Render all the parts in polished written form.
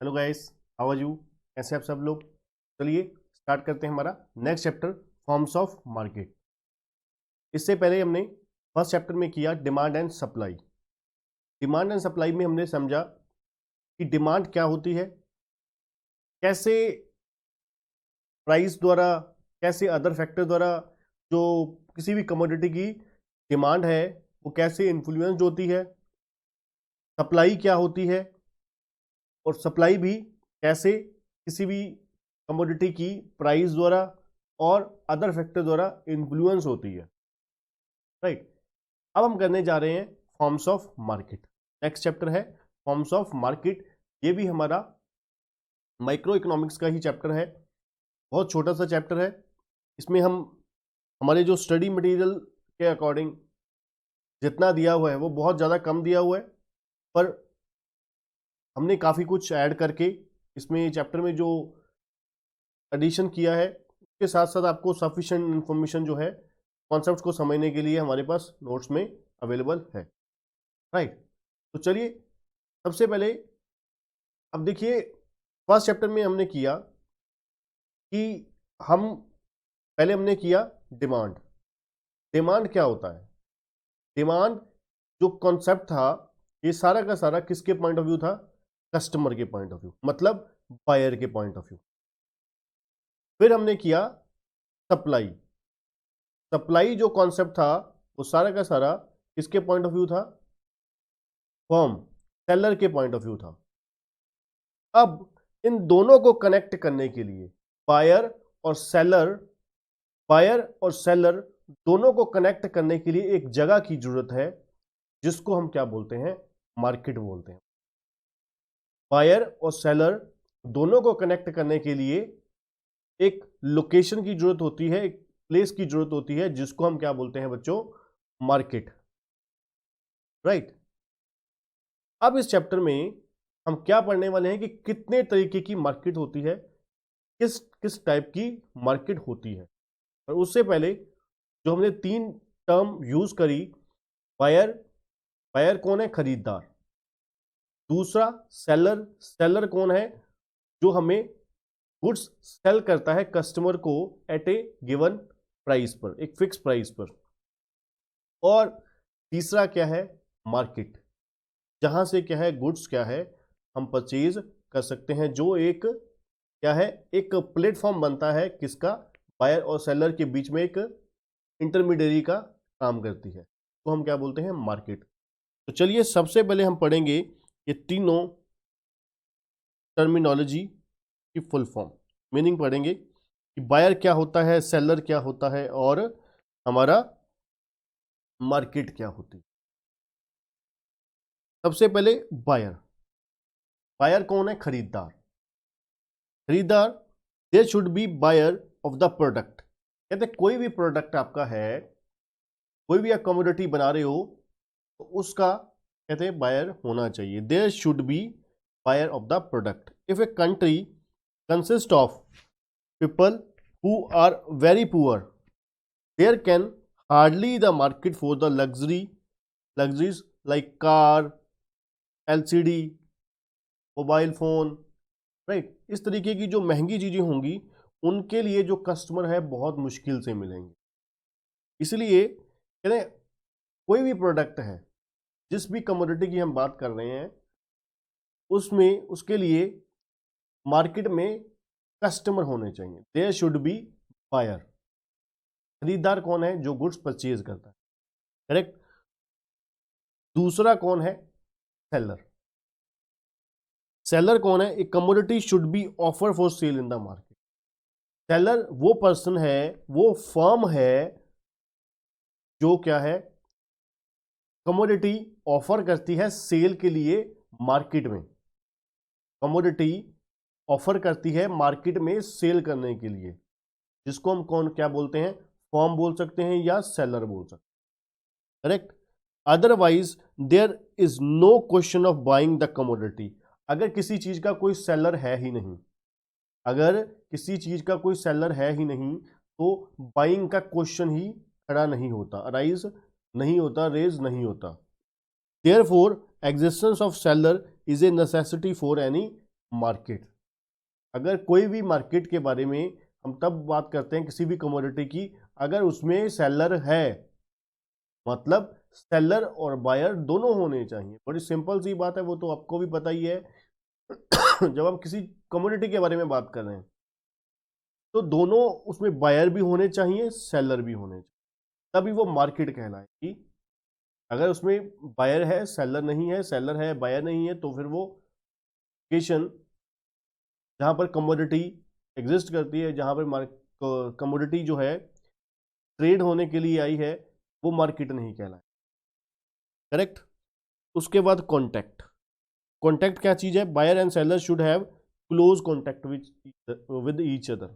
Hello guys, how are you? कैसे आप सब लोग? चलिए स्टार्ट करते हैं हमारा next chapter, forms of market. इससे पहले हमने फर्स्ट चैप्टर में किया demand and supply. Demand and supply में हमने समझा कि डिमांड क्या होती है, कैसे प्राइस द्वारा, कैसे अदर फैक्टर द्वारा जो किसी भी कमोडिटी की डिमांड है वो कैसे इन्फ्लुएंस होती है। सप्लाई क्या होती है और सप्लाई भी कैसे किसी भी कमोडिटी की प्राइस द्वारा और अदर फैक्टर द्वारा इन्फ्लुएंस होती है। राइट, अब हम करने जा रहे हैं forms of market. Next chapter है फॉर्म्स ऑफ मार्केट। ये भी हमारा माइक्रो इकोनॉमिक्स का ही चैप्टर है, बहुत छोटा सा चैप्टर है। इसमें हम हमारे जो स्टडी मटेरियल के अकॉर्डिंग जितना दिया हुआ है वो बहुत ज़्यादा कम दिया हुआ है, पर हमने काफ़ी कुछ ऐड करके इसमें चैप्टर में जो एडिशन किया है उसके साथ साथ आपको सफिशिएंट इंफॉर्मेशन जो है कॉन्सेप्ट्स को समझने के लिए हमारे पास नोट्स में अवेलेबल है। राइट, तो चलिए सबसे पहले अब देखिए, फर्स्ट चैप्टर में हमने किया कि हम पहले हमने किया डिमांड। डिमांड क्या होता है? डिमांड जो कॉन्सेप्ट था ये सारा का सारा किसके पॉइंट ऑफ व्यू था? कस्टमर के पॉइंट ऑफ व्यू, मतलब बायर के पॉइंट ऑफ व्यू। फिर हमने किया सप्लाई। सप्लाई जो कॉन्सेप्ट था वो सारा का सारा किसके पॉइंट ऑफ व्यू था? फर्म, सेलर के पॉइंट ऑफ व्यू था। अब इन दोनों को कनेक्ट करने के लिए बायर और सेलर, बायर और सेलर दोनों को कनेक्ट करने के लिए एक जगह की जरूरत है जिसको हम क्या बोलते हैं? मार्केट बोलते हैं। बायर और सेलर दोनों को कनेक्ट करने के लिए एक लोकेशन की जरूरत होती है, एक प्लेस की जरूरत होती है जिसको हम क्या बोलते हैं बच्चों? मार्केट। राइट, अब इस चैप्टर में हम क्या पढ़ने वाले हैं कि कितने तरीके की मार्केट होती है, किस किस टाइप की मार्केट होती है। और उससे पहले जो हमने तीन टर्म यूज करी, बायर, बायर कौन है? खरीदार। दूसरा सेलर, सेलर कौन है? जो हमें गुड्स सेल करता है कस्टमर को एट ए गिवन प्राइस पर, एक फिक्स प्राइस पर। और तीसरा क्या है? मार्केट, जहां से क्या है? गुड्स क्या है? हम परचेज कर सकते हैं, जो एक क्या है? एक प्लेटफॉर्म बनता है किसका? बायर और सेलर के बीच में एक इंटरमीडियरी का काम करती है, तो हम क्या बोलते हैं? मार्केट। तो चलिए सबसे पहले हम पढ़ेंगे ये तीनों टर्मिनोलॉजी की फुल फॉर्म, मीनिंग पढ़ेंगे कि बायर क्या होता है, सेलर क्या होता है और हमारा मार्केट क्या होती है। सबसे पहले बायर। बायर कौन है? खरीदार। खरीदार, there should be buyer of the product. कहते कोई भी प्रोडक्ट आपका है, कोई भी आप कमोडिटी बना रहे हो तो उसका कहते हैं बायर होना चाहिए। There should be buyer of the product. If a country consist of people who are very poor, there can hardly the market for the luxuries like car, LCD, mobile phone. Right, इस तरीके की जो महंगी चीजें होंगी उनके लिए जो कस्टमर है बहुत मुश्किल से मिलेंगे। इसलिए कहते हैं कोई भी प्रोडक्ट है, जिस भी कमोडिटी की हम बात कर रहे हैं, उसमें उसके लिए मार्केट में कस्टमर होने चाहिए। There should be buyer. खरीदार कौन है? जो गुड्स परचेज करता है। करेक्ट। दूसरा कौन है? सेलर। सेलर कौन है? एक commodity should be offer for sale in the market. Seller वो पर्सन है, वो फर्म है जो क्या है? कमोडिटी ऑफर करती है सेल के लिए मार्केट में। कमोडिटी ऑफर करती है मार्केट में सेल करने के लिए, जिसको हम कौन क्या बोलते हैं? फर्म बोल सकते हैं या सेलर बोल सकते हैं। Correct. Otherwise there is no question of buying the commodity. अगर किसी चीज का कोई सेलर है ही नहीं, अगर किसी चीज का कोई सेलर है ही नहीं तो बाइंग का क्वेश्चन ही खड़ा नहीं होता, अराइज नहीं होता, रेज नहीं होता। Therefore existence of seller is a necessity for any market. अगर कोई भी मार्केट के बारे में हम तब बात करते हैं किसी भी कमोडिटी की अगर उसमें सेलर है, मतलब सेलर और बायर दोनों होने चाहिए। बड़ी सिंपल सी बात है, वो तो आपको भी पता ही है। जब हम किसी कमोडिटी के बारे में बात कर रहे हैं तो दोनों उसमें बायर भी होने चाहिए, सेलर भी होने चाहिए, तभी वो मार्केट कहलाएगी। अगर उसमें बायर है सेलर नहीं है, सेलर है बायर नहीं है, तो फिर वो लोकेशन जहां पर कमोडिटी एग्जिस्ट करती है, जहां पर कमोडिटी जो है ट्रेड होने के लिए आई है, वो मार्केट नहीं कहलाए। करेक्ट। उसके बाद कॉन्टैक्ट। कॉन्टैक्ट क्या चीज है? Buyer and seller should have close contact with each other.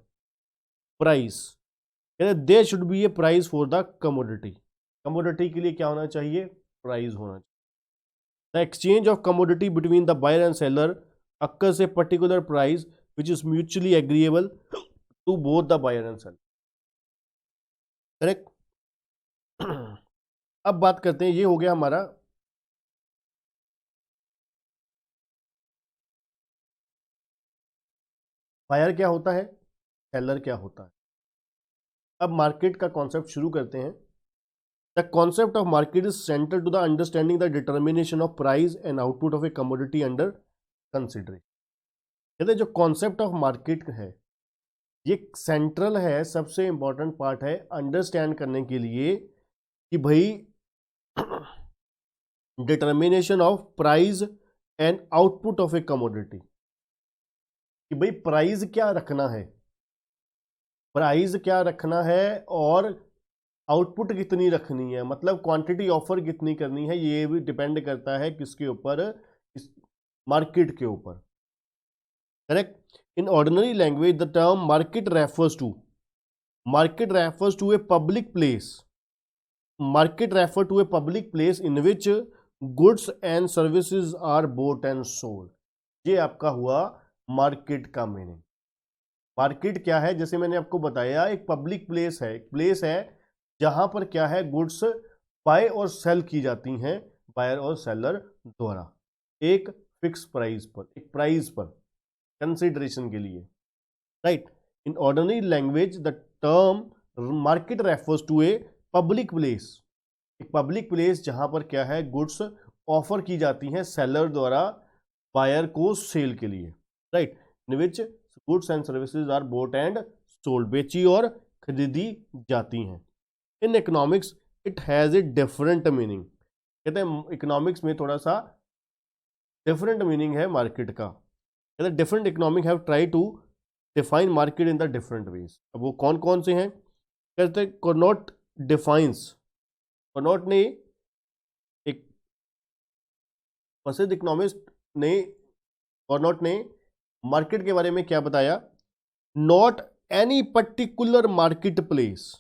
Price, there should be a price for the commodity. Commodity के लिए क्या होना चाहिए? प्राइस होना चाहिए। The exchange of commodity between the buyer and seller occurs a particular price which is mutually agreeable to both the buyer and seller. Correct. अब बात करते हैं, ये हो गया हमारा बायर क्या होता है, सेलर क्या होता है। अब मार्केट का कॉन्सेप्ट शुरू करते हैं। The concept of market is central to the understanding the determination of price and output of a commodity under consideration. कहते हैं जो कॉन्सेप्ट ऑफ मार्केट है ये सेंट्रल है, सबसे इंपॉर्टेंट पार्ट है अंडरस्टैंड करने के लिए कि भाई determination of price and output of a commodity, कि भाई प्राइस क्या रखना है, प्राइस क्या रखना है और आउटपुट कितनी रखनी है, मतलब क्वांटिटी ऑफर कितनी करनी है। ये भी डिपेंड करता है किसके ऊपर? इस मार्केट के ऊपर। Correct. In ordinary language the term market refers to a public place. Market refer to a public place in which goods and services are bought and sold. ये आपका हुआ मार्केट का मीनिंग। मार्केट क्या है? जैसे मैंने आपको बताया, एक पब्लिक प्लेस है, एक प्लेस है जहां पर क्या है, गुड्स बाय और सेल की जाती हैं बायर और सेलर द्वारा एक फिक्स प्राइस पर, एक प्राइस पर कंसिडरेशन के लिए। Right. In ordinary language the term market refers to a public place, एक पब्लिक प्लेस जहां पर क्या है, गुड्स ऑफर की जाती हैं सेलर द्वारा बायर को सेल के लिए। Right. In which goods and services are bought and sold, बेची और खरीदी जाती हैं। In economics it has a different meaning. कहते हैं इकोनॉमिक्स में थोड़ा सा डिफरेंट मीनिंग है मार्केट का। कहते हैं different economic have try to define market in the different ways. अब वो कौन कौन से हैं? कहते हैं कॉर्नोट डिफाइंस। कॉर्नोट ने, एक प्रसिद्ध इकोनॉमिस्ट ने, कॉर्नोट ने मार्केट के बारे में क्या बताया? Not any particular market place.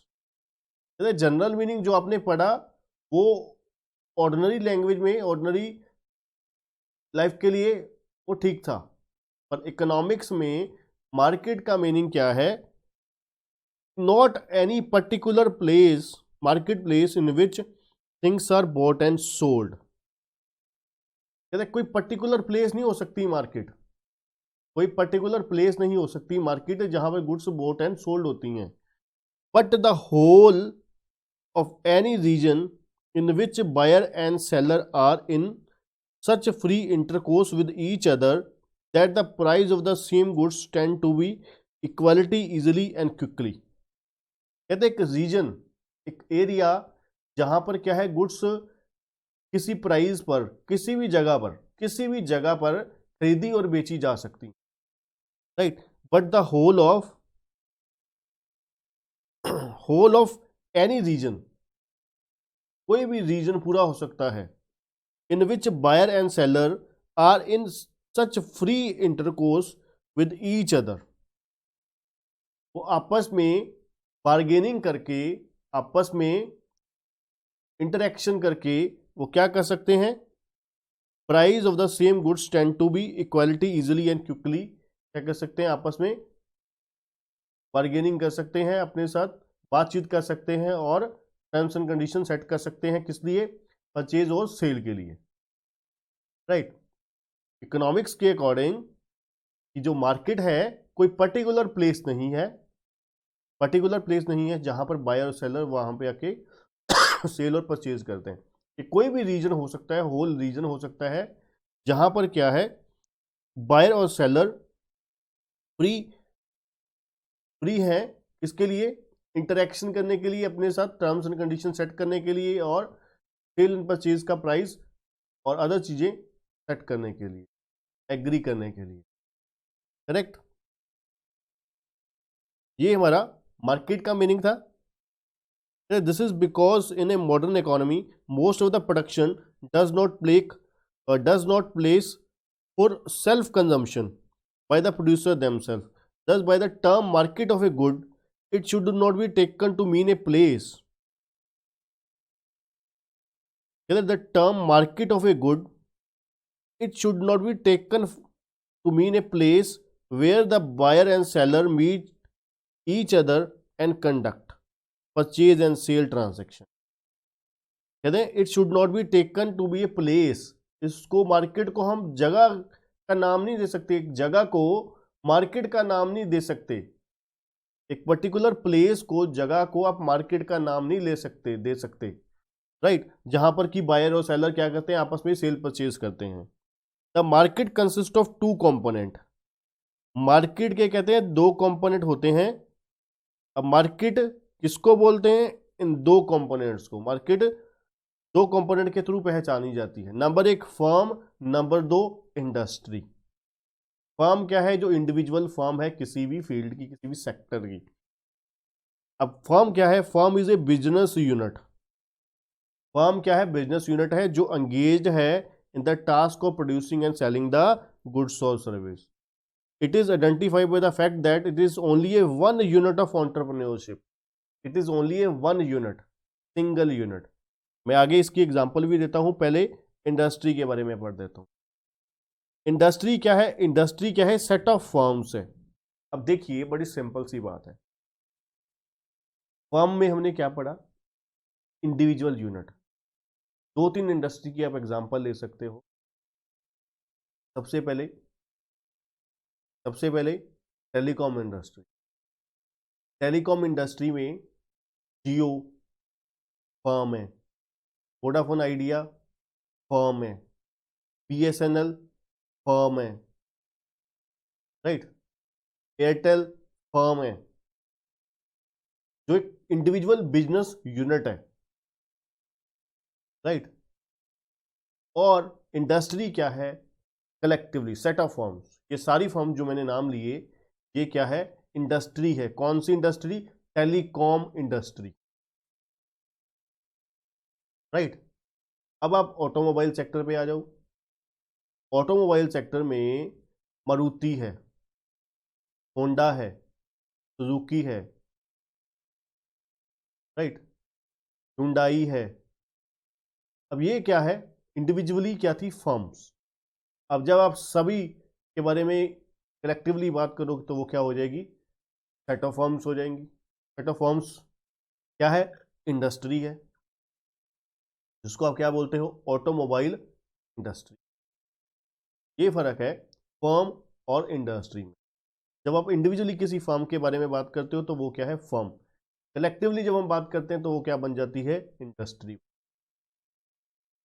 General meaning जो आपने पढ़ा वो ऑर्डिनरी लैंग्वेज में, ऑर्डिनरी लाइफ के लिए वो ठीक था, पर इकोनॉमिक्स में मार्केट का मीनिंग क्या है? Not any particular place, market place in which things are bought and sold. कहते कोई पर्टिकुलर प्लेस नहीं हो सकती मार्केट, कोई पर्टिकुलर प्लेस नहीं हो सकती मार्केट जहां पर गुड्स बॉट एंड सोल्ड होती हैं, but the whole of any region in which buyer and seller are in such free intercourse with each other that the price of the same goods tend to be equality easily and quickly। कहते एक reason, एक area जहां पर क्या है, goods किसी price पर किसी भी जगह पर खरीदी और बेची जा सकती। Right. But the whole of any region, कोई भी रीजन पूरा हो सकता है, in which buyer and seller are in such free intercourse with each other. वो आपस में बार्गेनिंग करके, आपस में इंटरेक्शन करके वो क्या कर सकते हैं? Price of the same goods tend to be equality easily and quickly. क्या कर सकते हैं? आपस में बार्गेनिंग कर सकते हैं, अपने साथ बातचीत कर सकते हैं और टर्म्स एंड कंडीशन सेट कर सकते हैं। किस लिए? परचेज और सेल के लिए। राइट। इकोनॉमिक्स के अकॉर्डिंग कि जो मार्केट है कोई पर्टिकुलर प्लेस नहीं है, पर्टिकुलर प्लेस नहीं है जहां पर बायर और सेलर वहां पे आके सेल और परचेज करते हैं। ये कोई भी रीजन हो सकता है, होल रीजन हो सकता है जहां पर क्या है, बायर और सेलर फ्री फ्री है इसके लिए, इंटरेक्शन करने के लिए, अपने साथ टर्म्स एंड कंडीशन सेट करने के लिए और सेल एंड परचेज का प्राइस और अदर चीजें सेट करने के लिए, एग्री करने के लिए। करेक्ट, ये हमारा मार्केट का मीनिंग था। This is because in a modern economy most of the production does not place for self consumption by the producer themself. Thus, by the term market of a good, it should not be taken to mean a place. The term market of a good, it should not be taken to mean a place where the buyer and seller meet each other and conduct purchase and sale transaction. कहते हैं it should not be taken to be a place. इसको market को हम जगह का नाम नहीं दे सकते, एक जगह को मार्केट का नाम नहीं दे सकते, एक पर्टिकुलर प्लेस को, जगह को आप मार्केट का नाम नहीं दे सकते, राइट, जहां पर कि बायर और सेलर क्या करते हैं, आपस में सेल परचेज करते हैं। The market consist of two component. Market के कहते हैं दो कंपोनेंट होते हैं। अब मार्केट किसको बोलते हैं, इन दो कंपोनेंट्स को। मार्केट दो कंपोनेंट के थ्रू पहचानी जाती है। नंबर एक फर्म, नंबर दो इंडस्ट्री। फर्म क्या है, जो इंडिविजुअल फर्म है किसी भी फील्ड की, किसी भी सेक्टर की। अब फर्म क्या है, firm is a business unit. Firm क्या है, बिजनेस यूनिट है जो एंगेज्ड है in the task of producing and selling the goods और service. It is identified by the fact that it is only a one unit of entrepreneurship. It is only a one unit, single unit. मैं आगे इसकी example भी देता हूं, पहले industry के बारे में पढ़ देता हूं। इंडस्ट्री क्या है, इंडस्ट्री क्या है, सेट ऑफ फर्म्स है। अब देखिए बड़ी सिंपल सी बात है, फर्म में हमने क्या पढ़ा, इंडिविजुअल यूनिट। दो तीन इंडस्ट्री की आप एग्जांपल ले सकते हो। सबसे पहले टेलीकॉम इंडस्ट्री। टेलीकॉम इंडस्ट्री में जियो फर्म है, वोडाफोन आइडिया फर्म है, BSNL फर्म है, राइट, एयरटेल फर्म है, जो एक इंडिविजुअल बिजनेस यूनिट है, राइट। और इंडस्ट्री क्या है, कलेक्टिवली सेट ऑफ फर्म्स। ये सारी फर्म जो मैंने नाम लिए, ये क्या है, इंडस्ट्री है। कौन सी इंडस्ट्री, टेलीकॉम इंडस्ट्री, राइट। अब आप ऑटोमोबाइल सेक्टर पे आ जाओ। ऑटोमोबाइल सेक्टर में मारुति है, होंडा है, सुजुकी है, राइट, हुंडई है। अब ये क्या है, इंडिविजुअली क्या थी, फर्म्स। अब जब आप सभी के बारे में कलेक्टिवली बात करोगे तो वो क्या हो जाएगी, सेट ऑफ फर्म्स हो जाएंगी। सेट ऑफ फर्म्स क्या है, इंडस्ट्री है, जिसको आप क्या बोलते हो, ऑटोमोबाइल इंडस्ट्री। ये फर्क है फर्म और इंडस्ट्री में। जब आप इंडिविजुअली किसी फर्म के बारे में बात करते हो तो वो क्या है, फर्म। कलेक्टिवली जब हम बात करते हैं तो वो क्या बन जाती है, इंडस्ट्री।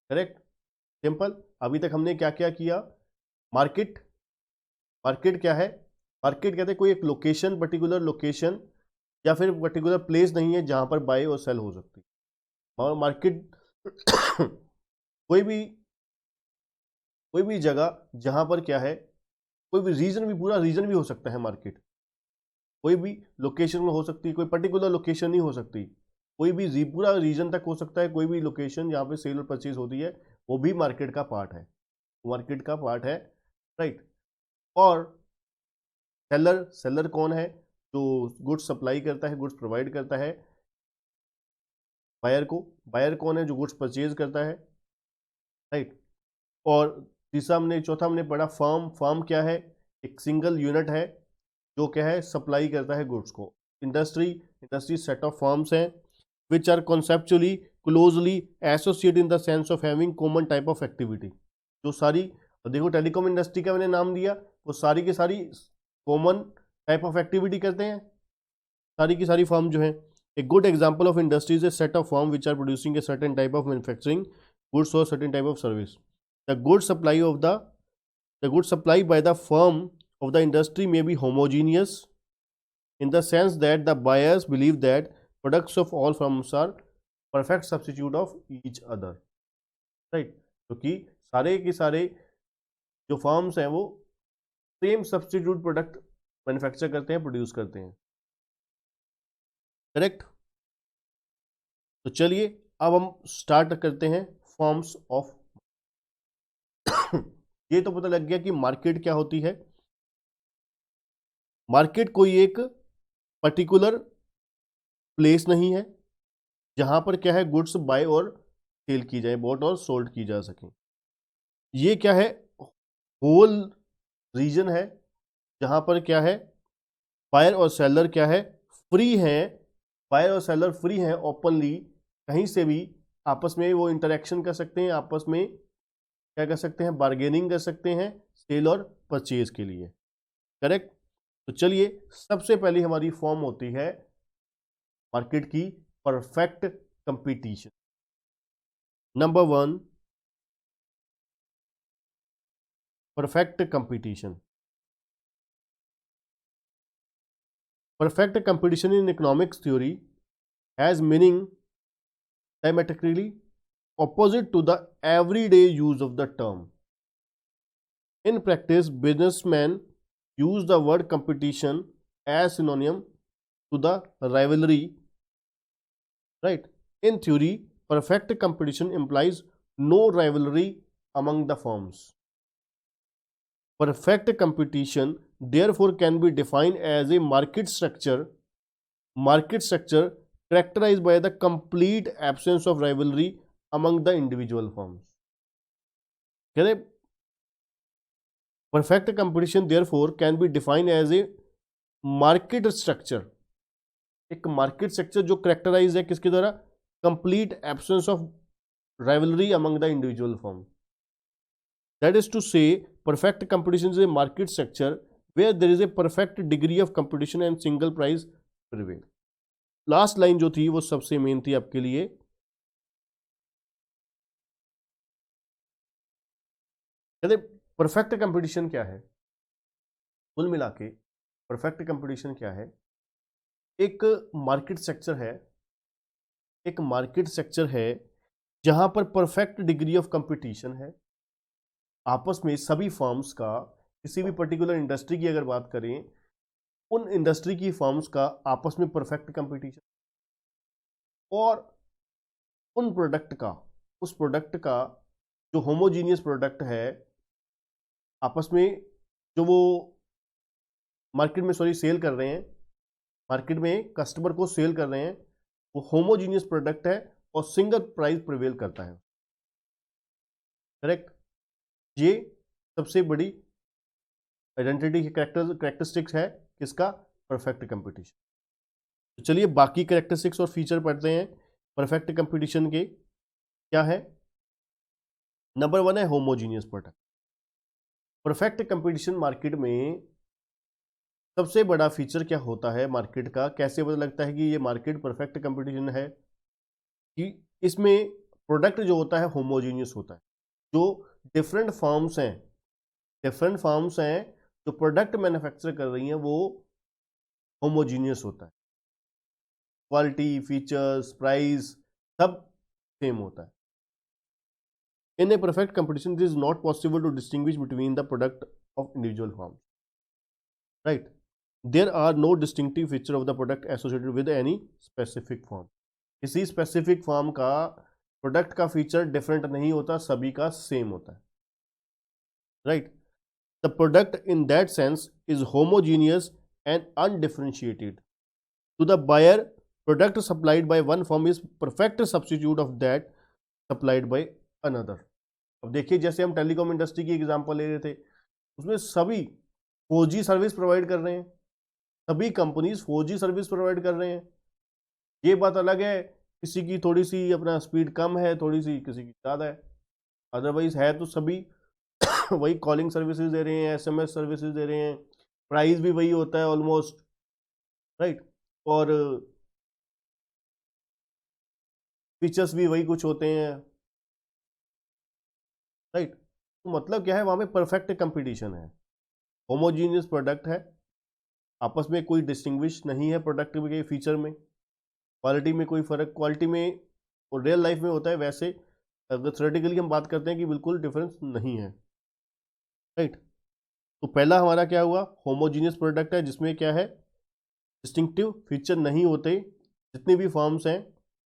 Correct, simple. अभी तक हमने क्या क्या किया, मार्केट। मार्केट क्या है, मार्केट कहते हैं कोई एक लोकेशन, पर्टिकुलर लोकेशन या फिर पर्टिकुलर प्लेस नहीं है जहां पर बाय और सेल हो सकती है। मार्केट कोई भी जगह जहां पर क्या है, कोई भी रीजन भी, पूरा रीजन भी हो सकता है मार्केट। कोई भी लोकेशन में हो सकती है, कोई पर्टिकुलर लोकेशन नहीं हो सकती, कोई भी पूरा रीजन तक हो सकता है। कोई भी लोकेशन जहाँ पे सेल और परचेज होती है वो भी मार्केट का पार्ट है, मार्केट का पार्ट है, राइट। और सेलर कौन है, जो गुड्स सप्लाई करता है, गुड्स प्रोवाइड करता है बायर को। बायर कौन है, जो गुड्स परचेज करता है, राइट। और चौथा हमने पढ़ा फर्म। फर्म क्या है, एक सिंगल यूनिट है जो क्या है, सप्लाई करता है गुड्स को। इंडस्ट्री सेट ऑफ फर्म्स हैं which are conceptually closely associated in the sense of having common type of activity। जो सारी, देखो टेलीकॉम इंडस्ट्री का मैंने नाम दिया, वो सारी की सारी कॉमन टाइप ऑफ एक्टिविटी करते हैं, सारी की सारी फर्म जो है। A good example of industry is a set of firm which are producing a certain type of manufacturing goods और certain type of service. The good supply of the goods supplied by the firm of the industry may be homogeneous in the sense that the buyers believe that products of all firms are perfect substitute of each other, right? क्योंकि सारे के सारे जो firms हैं वो same substitute product manufacture करते हैं, produce करते हैं, करेक्ट। तो चलिए अब हम स्टार्ट करते हैं फॉर्म्स ऑफ ये तो पता लग गया कि मार्केट क्या होती है। मार्केट कोई एक पर्टिकुलर प्लेस नहीं है जहां पर क्या है गुड्स बाय और सेल की जाए, बॉट और सोल्ड की जा सके। ये क्या है, होल रीजन है जहां पर क्या है बायर और सेलर क्या है फ्री हैं, बायर और सेलर फ्री हैं, ओपनली कहीं से भी आपस में वो इंटरेक्शन कर सकते हैं, आपस में क्या कर सकते हैं, बार्गेनिंग कर सकते हैं सेल और परचेज के लिए, करेक्ट। तो चलिए सबसे पहली हमारी फॉर्म होती है मार्केट की perfect competition. Number 1, perfect competition. Perfect competition in economics theory has meaning diametrically opposite to the everyday use of the term. In practice, businessmen use the word competition as synonym to the rivalry, right? In theory, perfect competition implies no rivalry among the firms. Perfect competition therefore can be defined as a market structure characterized by the complete absence of rivalry among the individual firms. कहते perfect competition therefore can be defined as a market structure, एक market structure जो characterise है किसके द्वारा, complete absence of rivalry among the individual firm. That is to say perfect competition is a market structure where there is a perfect degree of competition and single price prevail. Last line जो थी वो सबसे main थी आपके लिए। कहते perfect competition क्या है, कुल मिला के परफेक्ट कंपटीशन क्या है, एक मार्केट स्ट्रक्चर है, एक मार्केट स्ट्रक्चर है जहां पर परफेक्ट डिग्री ऑफ कंपटीशन है, आपस में सभी फर्म्स का, किसी भी पर्टिकुलर इंडस्ट्री की अगर बात करें, उन इंडस्ट्री की फर्म्स का आपस में परफेक्ट कंपटीशन, और उन प्रोडक्ट का, उस प्रोडक्ट का जो होमोजीनियस प्रोडक्ट है आपस में, जो वो मार्केट में सेल कर रहे हैं, मार्केट में कस्टमर को सेल कर रहे हैं, वो होमोजीनियस प्रोडक्ट है और सिंगल प्राइस प्रिवेल करता है, करेक्ट। ये सबसे बड़ी आइडेंटिटी कैरेक्टरिस्टिक्स है किसका, परफेक्ट कंपटीशन। तो चलिए बाकी कैरेक्टरिस्टिक्स और फीचर पढ़ते हैं परफेक्ट कंपटीशन के क्या है। नंबर 1 है homogeneous product. Perfect competition market में सबसे बड़ा फीचर क्या होता है मार्केट का, कैसे पता लगता है कि ये मार्केट परफेक्ट कंपटीशन है, कि इसमें प्रोडक्ट जो होता है होमोजीनियस होता है, जो डिफरेंट फर्म्स हैं जो प्रोडक्ट मैन्युफैक्चर कर रही हैं वो होमोजीनियस होता है, क्वालिटी, फीचर्स, प्राइस सब सेम होता है। In a perfect competition it is not possible to distinguish between the product of individual firms, right. There are no distinctive feature of the product associated with any specific firm. किसी specific firm का product का feature different नहीं होता, सभी का same होता है, right. The product in that sense is homogeneous and undifferentiated to the buyer. Product supplied by one firm is perfect substitute of that supplied by another. अब देखिए जैसे हम टेलीकॉम इंडस्ट्री की एग्जांपल ले रहे थे, उसमें सभी 4G सर्विस प्रोवाइड कर रहे हैं, सभी कंपनीज 4G सर्विस प्रोवाइड कर रहे हैं। ये बात अलग है किसी की थोड़ी सी अपना स्पीड कम है, थोड़ी सी किसी की ज़्यादा है, अदरवाइज है तो सभी वही कॉलिंग सर्विसेज दे रहे हैं, एसएमएस सर्विसेज दे रहे हैं, प्राइस भी वही होता है ऑलमोस्ट, राइट, और फीचर्स भी वही कुछ होते हैं, राइट। तो मतलब क्या है, वहां पे परफेक्ट कंपटीशन है, होमोजीनियस प्रोडक्ट है, आपस में कोई डिस्टिंग्विश नहीं है प्रोडक्ट के फीचर में, क्वालिटी में कोई फर्क, क्वालिटी में और रियल लाइफ में होता है वैसे, अगर थ्योरेटिकली हम बात करते हैं कि बिल्कुल डिफरेंस नहीं है, राइट। तो पहला हमारा क्या हुआ, होमोजीनियस प्रोडक्ट है जिसमें क्या है, डिस्टिंक्टिव फीचर नहीं होते, जितनी भी फॉर्म्स हैं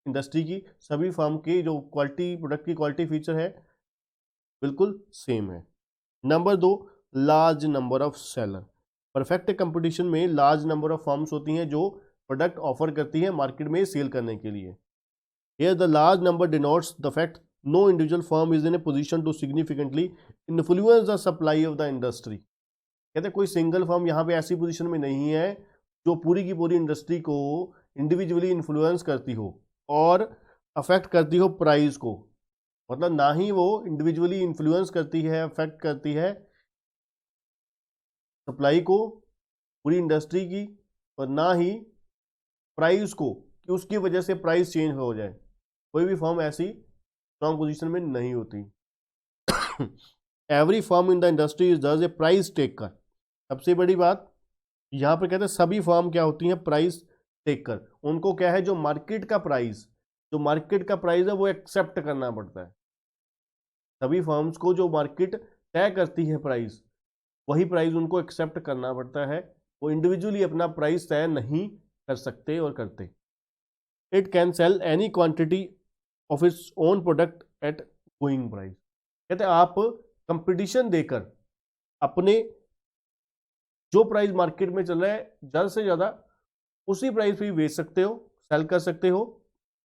इंडस्ट्री की, सभी फॉर्म की जो क्वालिटी, प्रोडक्ट की क्वालिटी फीचर है बिल्कुल सेम है। Number 2, large number of seller. Perfect competition में लार्ज नंबर ऑफ फर्म्स होती हैं जो प्रोडक्ट ऑफर करती है मार्केट में सेल करने के लिए। Here the large number denotes the fact no individual firm is in a position to significantly influence the supply of the industry। कहते हैं कोई सिंगल फर्म यहाँ पे ऐसी पोजीशन में नहीं है जो पूरी की पूरी इंडस्ट्री को इंडिविजुअली इन्फ्लुएंस करती हो और अफेक्ट करती हो प्राइस को, मतलब ना ही वो इंडिविजुअली इन्फ्लुएंस करती है, अफेक्ट करती है सप्लाई को पूरी इंडस्ट्री की, और ना ही प्राइस को कि उसकी वजह से प्राइस चेंज हो जाए, कोई भी फर्म ऐसी स्ट्रॉन्ग पोजीशन में नहीं होती। Every firm in the industry is दस ए प्राइस टेकर। सबसे बड़ी बात यहाँ पर कहते हैं सभी फर्म क्या होती हैं, प्राइस टेकर। उनको क्या है, जो मार्केट का प्राइस है वो एक्सेप्ट करना पड़ता है। सभी फर्म्स को जो मार्केट तय करती है प्राइस, वही प्राइस उनको एक्सेप्ट करना पड़ता है, वो इंडिविजुअली अपना प्राइस तय नहीं कर सकते और करते। It can sell any quantity of its own product at going price. कहते हैं आप कंपटीशन देकर अपने जो प्राइस मार्केट में चल रहा है ज़्यादा से ज़्यादा उसी प्राइस पे ही बेच सकते हो, सेल कर सकते हो,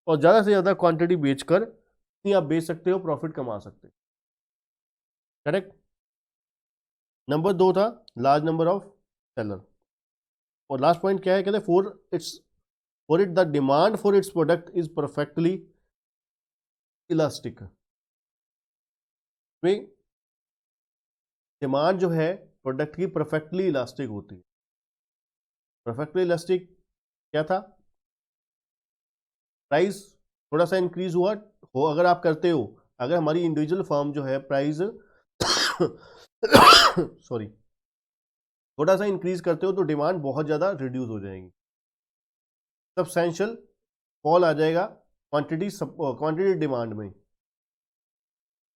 और ज़्यादा से ज़्यादा क्वांटिटी बेचकर इतनी आप बेच सकते हो, प्रॉफिट कमा सकते हो, करेक्ट। नंबर 2 था लार्ज नंबर ऑफ सेलर, और लास्ट पॉइंट क्या है, कहते हैं for it the demand for its product is perfectly elastic. Demand जो है प्रोडक्ट की परफेक्टली इलास्टिक होती है। परफेक्टली इलास्टिक क्या था, प्राइस थोड़ा सा इंक्रीज हुआ हो अगर आप करते हो, अगर हमारी इंडिविजुअल फर्म जो है प्राइस सॉरी थोड़ा सा इंक्रीज करते हो तो डिमांड बहुत ज़्यादा रिड्यूस हो जाएगी, सब्सटेंशियल फॉल आ जाएगा क्वांटिटी डिमांड में।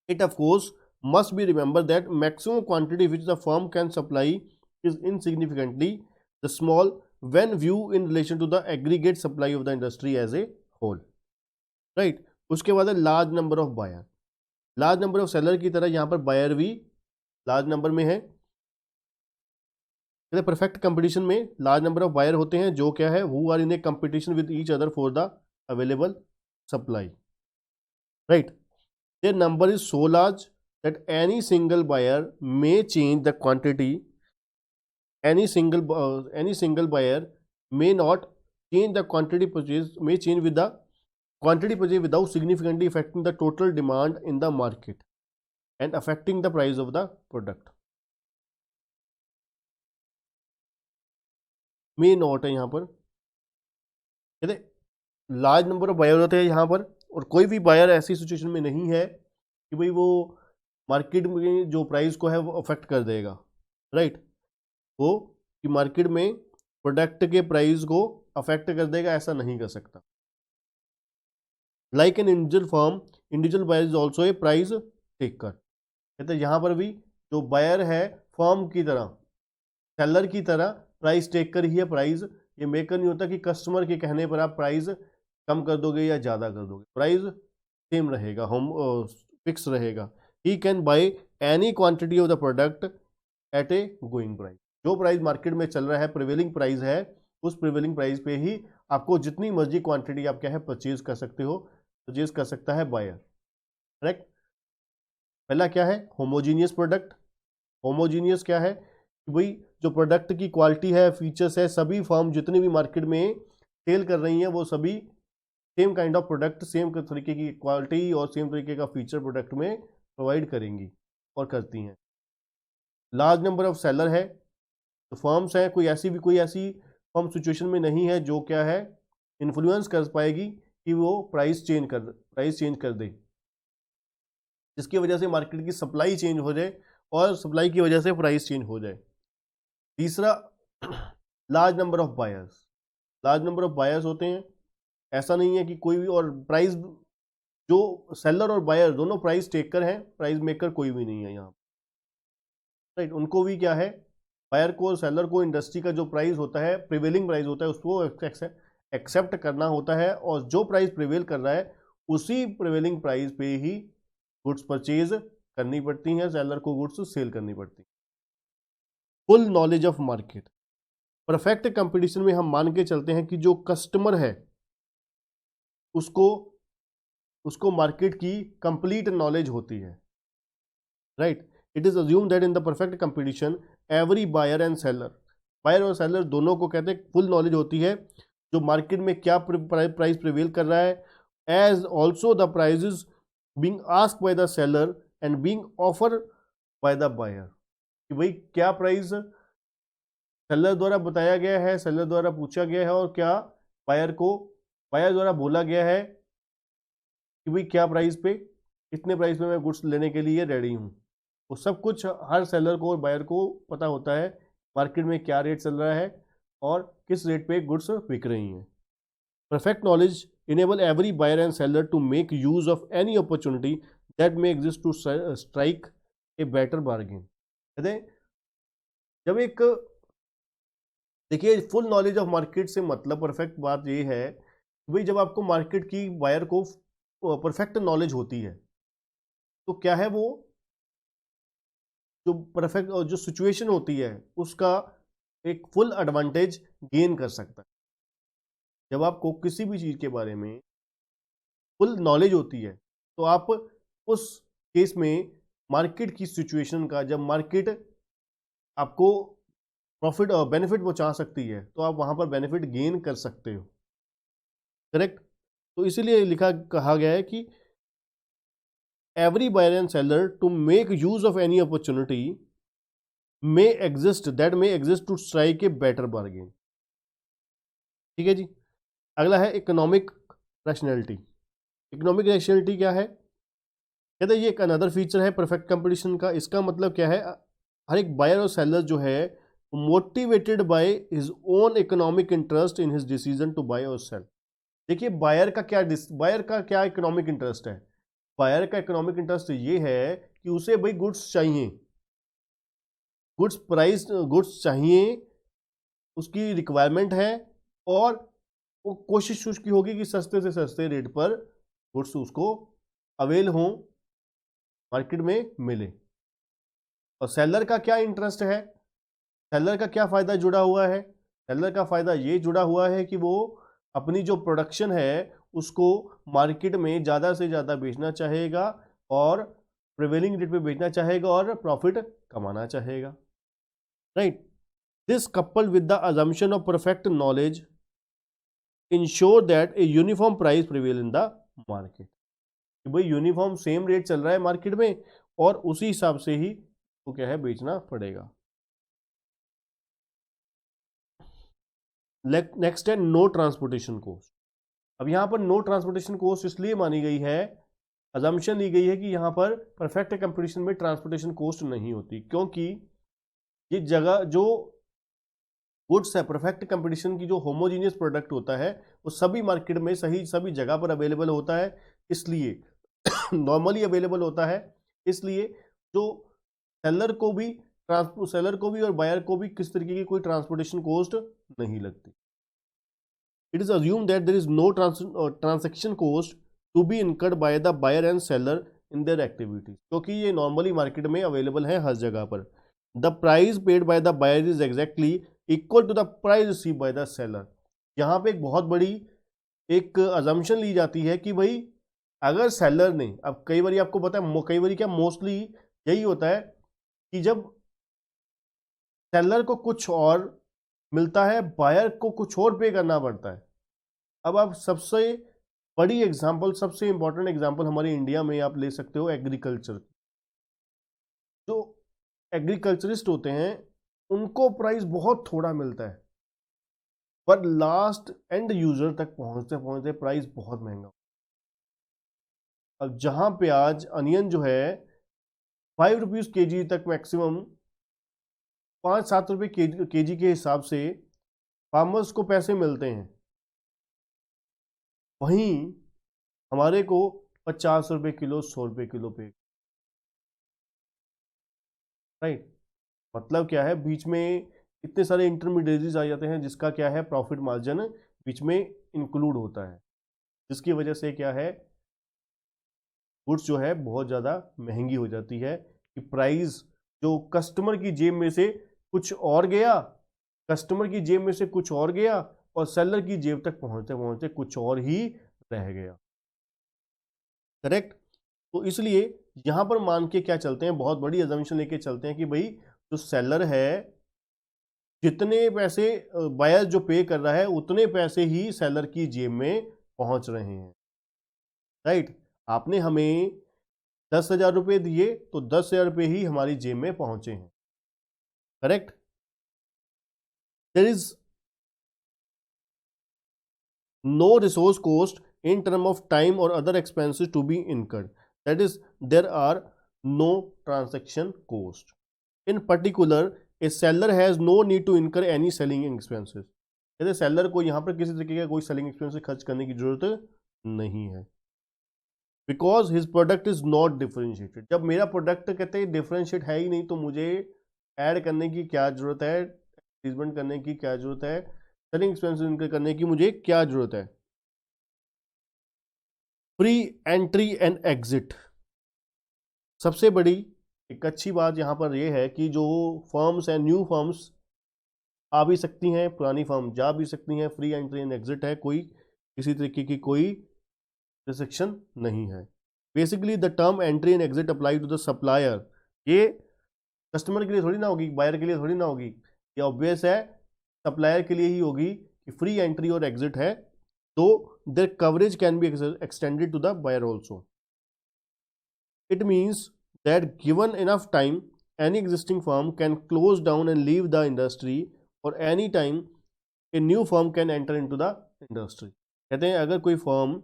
It of course must be remembered that maximum quantity which the firm can supply is insignificantly the small when viewed in relation to the aggregate supply of the industry as a whole, right। उसके बाद है large number of buyer. Large number of seller की तरह यहाँ पर buyer भी large number में है। परफेक्ट कंपटीशन में लार्ज नंबर ऑफ बायर होते हैं जो क्या है, who are in a competition with each other for the available supply, right. Their number is so large that any single buyer may change the quantity, any single buyer may not change the quantity purchase, may change with the quantity purchase without significantly affecting the total demand in the market and affecting the price of the product। may not है यहाँ पर, कहते large number of buyer होते हैं यहाँ पर, और कोई भी बायर ऐसी सिचुएशन में नहीं है कि भाई वो मार्केट में जो प्राइस को है वो अफेक्ट कर देगा, राइट। वो कि मार्केट में प्रोडक्ट के प्राइस को अफेक्ट कर देगा, ऐसा नहीं कर सकता। Like an individual firm, individual buyer is also a price taker. कहते हैं यहाँ पर भी जो बायर है फर्म की तरह, सेलर की तरह प्राइस टेकर ही है। प्राइस ये मेकर नहीं होता कि कस्टमर के कहने पर आप प्राइस कम कर दोगे या ज़्यादा कर दोगे, प्राइस सेम रहेगा, होम फिक्स रहेगा। He can buy any quantity of the product at a going price। जो प्राइस मार्केट में चल रहा है, प्रिवेलिंग प्राइस है, उस प्रिवेलिंग प्राइस पे ही आपको जितनी मर्जी क्वांटिटी आप क्या है परचेज कर सकते हो, परचेज कर सकता है बायर, करेक्ट। पहला क्या है, होमोजीनियस प्रोडक्ट। होमोजीनियस क्या है कि भाई जो प्रोडक्ट की क्वालिटी है, फीचर्स है, सभी फर्म जितनी भी मार्केट में सेल कर रही हैं वो सभी same kind of product, same तरीके की क्वालिटी और सेम तरीके का फीचर प्रोडक्ट में प्रोवाइड करेंगी और करती हैं। लार्ज नंबर ऑफ सेलर है, तो फर्म्स हैं, कोई ऐसी फर्म सिचुएशन में नहीं है जो क्या है इन्फ्लुएंस कर पाएगी कि वो प्राइस चेंज कर दे, जिसकी वजह से मार्केट की सप्लाई चेंज हो जाए और सप्लाई की वजह से प्राइस चेंज हो जाए। तीसरा, लार्ज नंबर ऑफ बायर्स होते हैं। ऐसा नहीं है कि कोई भी, और प्राइस जो सेलर और बायर दोनों प्राइस टेकर हैं, प्राइस मेकर कोई भी नहीं है यहाँ, राइट। उनको भी क्या है, बायर को और सेलर को इंडस्ट्री का जो प्राइस होता है, प्रिवेलिंग प्राइस होता है, उसको एक्सेप्ट करना होता है, और जो प्राइस प्रिवेल कर रहा है उसी प्रिवेलिंग प्राइस पे ही गुड्स परचेज करनी पड़ती हैं, सेलर को गुड्स सेल करनी पड़ती है। Full knowledge of market, perfect competition में हम मान के चलते हैं कि जो कस्टमर है उसको मार्केट की कंप्लीट नॉलेज होती है, right. It is assume that in the perfect competition every buyer और सेलर दोनों को कहते हैं फुल नॉलेज होती है, जो मार्केट में क्या प्राइस प्रिवेल कर रहा है, as also the prices being asked by the seller and being offer by the buyer, कि भाई क्या प्राइस सेलर द्वारा बताया गया है, सेलर द्वारा पूछा गया है, और क्या बायर द्वारा बोला गया है कि भाई क्या प्राइस पे, कितने प्राइस पे मैं गुड्स लेने के लिए रेडी हूँ। वो सब कुछ हर सेलर को और बायर को पता होता है, मार्केट में क्या रेट चल रहा है और किस रेट पे गुड्स बिक रही हैं। Perfect knowledge enable every buyer and seller to make use of any opportunity that may exist to strike a better bargain। कहते हैं जब एक, देखिए फुल नॉलेज ऑफ मार्केट से मतलब परफेक्ट बात ये है भाई, जब आपको मार्केट की बायर को परफेक्ट नॉलेज होती है तो क्या है, वो जो परफेक्ट जो सिचुएशन होती है उसका एक फुल एडवांटेज गेन कर सकता है। जब आपको किसी भी चीज़ के बारे में फुल नॉलेज होती है तो आप उस केस में मार्केट की सिचुएशन का, जब मार्केट आपको प्रॉफिट और बेनिफिट पहुंचा सकती है तो आप वहां पर बेनिफिट गेन कर सकते हो, करेक्ट। तो इसीलिए कहा गया है कि every buyer and seller to make use of any opportunity may exist to strike a better bargain. ठीक है जी। अगला है इकोनॉमिक रैशनैलिटी। इकोनॉमिक रैशनैलिटी क्या है, कहते हैं ये एक अनदर फीचर है परफेक्ट कंपटीशन का। इसका मतलब क्या है, हर एक बायर और सेलर जो है motivated by his own economic interest in his decision to buy और सेल। देखिए बायर का क्या इकोनॉमिक इंटरेस्ट है। बायर का इकोनॉमिक इंटरेस्ट ये है कि उसे भाई गुड्स चाहिए, गुड्स चाहिए, उसकी रिक्वायरमेंट है, और वो कोशिश उसकी होगी कि सस्ते से सस्ते रेट पर गुड्स उसको अवेल हों, मार्केट में मिले। और सेलर का क्या इंटरेस्ट है, सेलर का क्या फायदा जुड़ा हुआ है, सेलर का फायदा ये जुड़ा हुआ है कि वो अपनी जो प्रोडक्शन है उसको मार्केट में ज़्यादा से ज़्यादा बेचना चाहेगा और प्रिवेलिंग रेट पे बेचना चाहेगा और प्रॉफिट कमाना चाहेगा, right. This coupled with the assumption of perfect knowledge ensure that a uniform price prevail in the market. भाई यूनिफॉर्म सेम रेट चल रहा है मार्केट में और उसी हिसाब से ही तो क्या है बेचना पड़ेगा। नेक्स्ट है नो ट्रांसपोर्टेशन कॉस्ट। अब यहां पर नो ट्रांसपोर्टेशन कॉस्ट इसलिए मानी गई है, अजम्पशन ली गई है कि यहां पर परफेक्ट कंपटीशन में ट्रांसपोर्टेशन कॉस्ट नहीं होती, क्योंकि ये जगह जो गुड्स है परफेक्ट कंपटीशन की जो होमोजीनियस प्रोडक्ट होता है वो सभी मार्केट में सभी जगह पर अवेलेबल होता है, इसलिए नॉर्मली अवेलेबल होता है, इसलिए जो सेलर को भी और बायर को भी किस तरीके की कोई ट्रांसपोर्टेशन कॉस्ट नहीं लगती। It is assume that there is no transaction cost to be incurred by the buyer and seller in their activities, क्योंकि ये नॉर्मली मार्केट में अवेलेबल है हर जगह पर। The price paid by the buyer is exactly equal to the price receive by the seller. यहाँ पे एक बहुत बड़ी एक अजम्पशन ली जाती है कि भाई अगर सेलर ने, अब कई बार आपको पता है, कई बार क्या मोस्टली यही होता है कि जब सेलर को कुछ और मिलता है बायर को कुछ और पे करना पड़ता है। अब आप सबसे बड़ी एग्जांपल, सबसे इंपॉर्टेंट एग्जांपल हमारे इंडिया में आप ले सकते हो एग्रीकल्चर। जो एग्रीकल्चरिस्ट होते हैं उनको प्राइस बहुत थोड़ा मिलता है, पर लास्ट एंड यूजर तक पहुंचते पहुंचते प्राइस बहुत महंगा। अब जहां पे आज अनियन जो है 5 रुपीज केजी तक मैक्सिमम 5-7 रुपए केजी के हिसाब से फार्मर्स को पैसे मिलते हैं, वहीं हमारे को 50 रुपए किलो 100 रुपए किलो पे, राइट। मतलब क्या है, बीच में इतने सारे इंटरमीडिएटरीज आ जाते हैं जिसका क्या है प्रॉफिट मार्जिन बीच में इंक्लूड होता है, जिसकी वजह से क्या है गुड्स जो है बहुत ज़्यादा महंगी हो जाती है कि प्राइस जो कस्टमर की जेब में से कुछ और गया, कस्टमर की जेब में से कुछ और गया और सेलर की जेब तक पहुंचते पहुंचते कुछ और ही रह गया। करेक्ट। तो इसलिए यहां पर मान के क्या चलते हैं, बहुत बड़ी अजम्पशन लेके चलते हैं कि भाई जो सेलर है जितने पैसे बायर जो पे कर रहा है उतने पैसे ही सेलर की जेब में पहुंच रहे हैं, राइट। आपने हमें 10,000 रुपये दिए तो 10,000 रुपये ही हमारी जेब में पहुंचे हैं, correct. There is no resource cost in term of time or other expenses to be incurred, that is there are no transaction cost. In particular a seller has no need to incur any selling expenses, कहते seller को यहां पर किसी तरीके का कोई selling expense खर्च करने की जरूरत नहीं है, because his product is not differentiated. जब मेरा प्रोडक्ट कहते हैं डिफरेंशिएट है ही नहीं तो मुझे ऐड करने की क्या जरूरत है, एडवर्टाइजमेंट करने की क्या जरूरत है, सेलिंग एक्सपेंसेस इनकर करने की मुझे क्या जरूरत है। फ्री एंट्री एंड एग्जिट, सबसे बड़ी एक अच्छी बात यहां पर यह है कि जो फर्म्स हैं न्यू फर्म्स आ भी सकती हैं, पुरानी फर्म जा भी सकती हैं, फ्री एंट्री एंड एग्जिट है, कोई किसी तरीके की कोई रिस्ट्रिक्शन नहीं है। Basically the term entry and exit apply to the supplier, ये कस्टमर के लिए थोड़ी ना होगी, बायर के लिए थोड़ी ना होगी, ये ऑब्वियस है सप्लायर के लिए ही होगी कि फ्री एंट्री और एग्जिट है तो their coverage can be extended to the buyer also. It means that given enough time any existing firm can close down and leave the industry or any time a new firm can enter into the industry. कहते हैं अगर कोई firm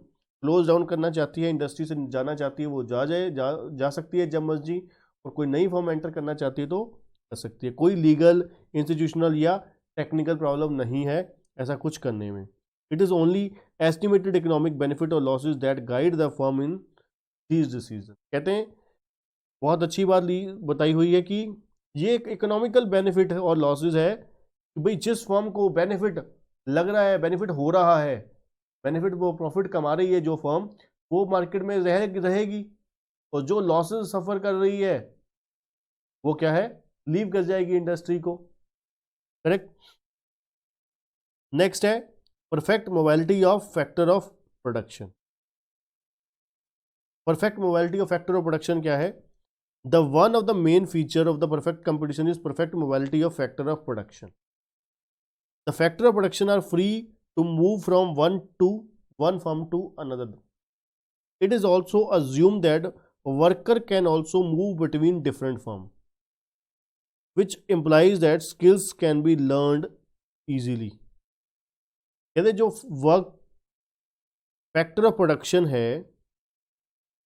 close down करना चाहती है, industry से जाना चाहती है, वो जा सकती है जब मर्जी, और कोई नई फर्म एंटर करना चाहती है तो कर सकती है। कोई लीगल इंस्टीट्यूशनल या टेक्निकल प्रॉब्लम नहीं है ऐसा कुछ करने में। It is only estimated economic benefit or losses that guide the firm in these decisions. कहते हैं बहुत अच्छी बात बताई हुई है कि ये एक इकोनॉमिकल बेनिफिट और लॉसेज है कि भाई जिस फर्म को बेनिफिट लग रहा है, बेनिफिट हो रहा है, बेनिफिट वो प्रॉफिट कमा रही है जो फर्म, वो मार्केट में रहेगी, और जो लॉसेज सफर कर रही है वो क्या है लीव कर जाएगी इंडस्ट्री को, करेक्ट। नेक्स्ट है perfect mobility of factor of production. Perfect mobility of factor of production क्या है? The one of the main feature of the perfect competition is perfect mobility of factor of production. The factor of production are free to move from one firm to another. It is also assumed that worker can also move between different firms, which implies that skills can be learned easily. कहते जो work factor of production है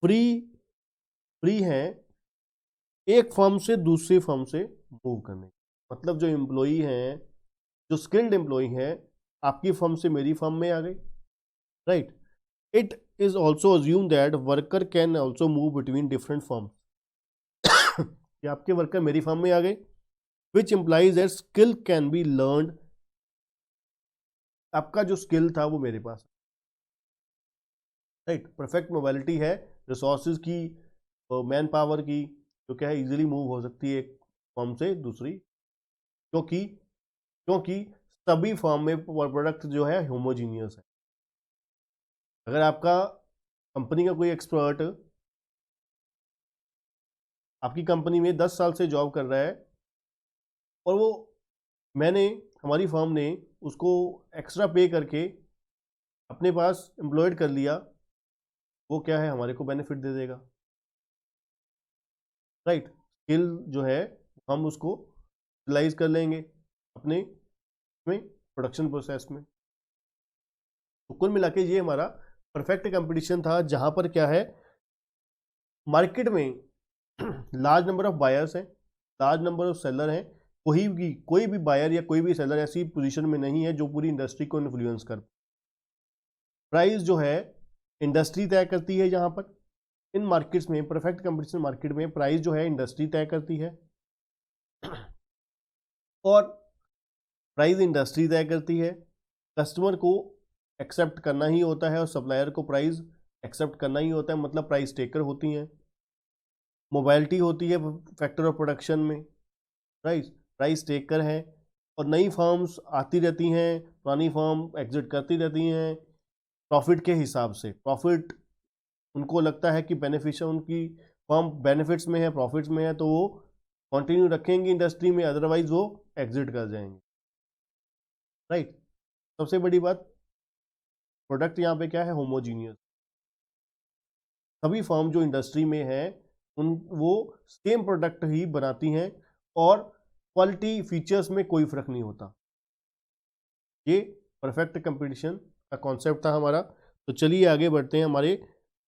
free है एक firm से दूसरी firm से move करने, मतलब जो एम्प्लॉई हैं, जो स्किल्ड एम्प्लॉई हैं, आपकी फर्म से मेरी फर्म में आ गई, right. It is also assumed that worker can also move between different firms. कि आपके वर्कर मेरी फर्म में आ गए, which implies that skill can be learned. आपका जो स्किल था वो मेरे पास, राइट. परफेक्ट मोबाइलिटी है रिसोर्सेज की, मैन पावर की, जो क्या है इजीली मूव हो सकती है एक फर्म से दूसरी, क्योंकि सभी फर्म में प्रोडक्ट जो है होमोजीनियस है. अगर आपका कंपनी का कोई एक्सपर्ट आपकी कंपनी में 10 साल से जॉब कर रहा है और वो हमारी फर्म ने उसको एक्स्ट्रा पे करके अपने पास एम्प्लॉयड कर लिया, वो क्या है हमारे को बेनिफिट दे देगा, राइट. स्किल जो है हम उसको यूटिलाइज कर लेंगे अपने में प्रोडक्शन प्रोसेस में। तो कुल मिला के ये हमारा परफेक्ट कंपटीशन था, जहां पर क्या है, मार्केट में लार्ज नंबर ऑफ बायर्स हैं, लार्ज नंबर ऑफ सेलर हैं, कोई भी बायर या कोई भी सेलर ऐसी पोजीशन में नहीं है जो पूरी इंडस्ट्री को इन्फ्लुएंस कर। प्राइस जो है इंडस्ट्री तय करती है। यहाँ पर इन मार्केट्स में, परफेक्ट कंपटीशन मार्केट में, प्राइस जो है इंडस्ट्री तय करती है और प्राइस इंडस्ट्री तय करती है। कस्टमर को एक्सेप्ट करना ही होता है और सप्लायर को प्राइस एक्सेप्ट करना ही होता है, मतलब प्राइस टेकर होती हैं। मोबाइलिटी होती है फैक्टर ऑफ प्रोडक्शन में, प्राइस टेकर है। और नई फर्म्स आती रहती हैं, पुरानी फर्म एग्जिट करती रहती हैं प्रॉफिट के हिसाब से। प्रॉफिट उनको लगता है कि बेनिफिशियल, उनकी फर्म बेनिफिट्स में है, प्रॉफिट्स में है, तो वो कंटिन्यू रखेंगे इंडस्ट्री में, अदरवाइज वो एग्जिट कर जाएंगे। राइट। सबसे बड़ी बात, प्रोडक्ट यहाँ पे क्या है, होमोजीनियस। सभी फर्म जो इंडस्ट्री में है वो सेम प्रोडक्ट ही बनाती हैं और क्वालिटी फीचर्स में कोई फर्क नहीं होता। ये परफेक्ट कंपटीशन का कॉन्सेप्ट था हमारा। तो चलिए आगे बढ़ते हैं हमारे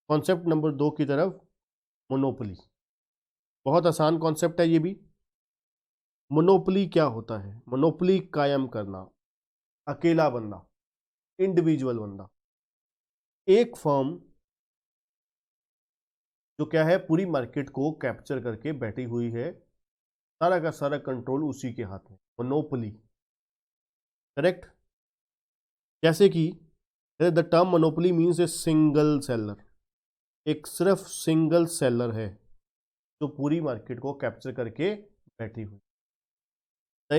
कॉन्सेप्ट नंबर 2 की तरफ, मोनोपोली। बहुत आसान कॉन्सेप्ट है ये भी। मोनोपोली क्या होता है? मोनोपोली कायम करना, अकेला बंदा, इंडिविजुअल बंदा। एक फर्म जो क्या है, पूरी मार्केट को कैप्चर करके बैठी हुई है, सारा का सारा कंट्रोल उसी के हाथ में, मोनोपोली। करेक्ट। जैसे कि the term monopoly means A single seller, एक सिर्फ सिंगल सेलर है जो पूरी मार्केट को कैप्चर करके बैठी हुई।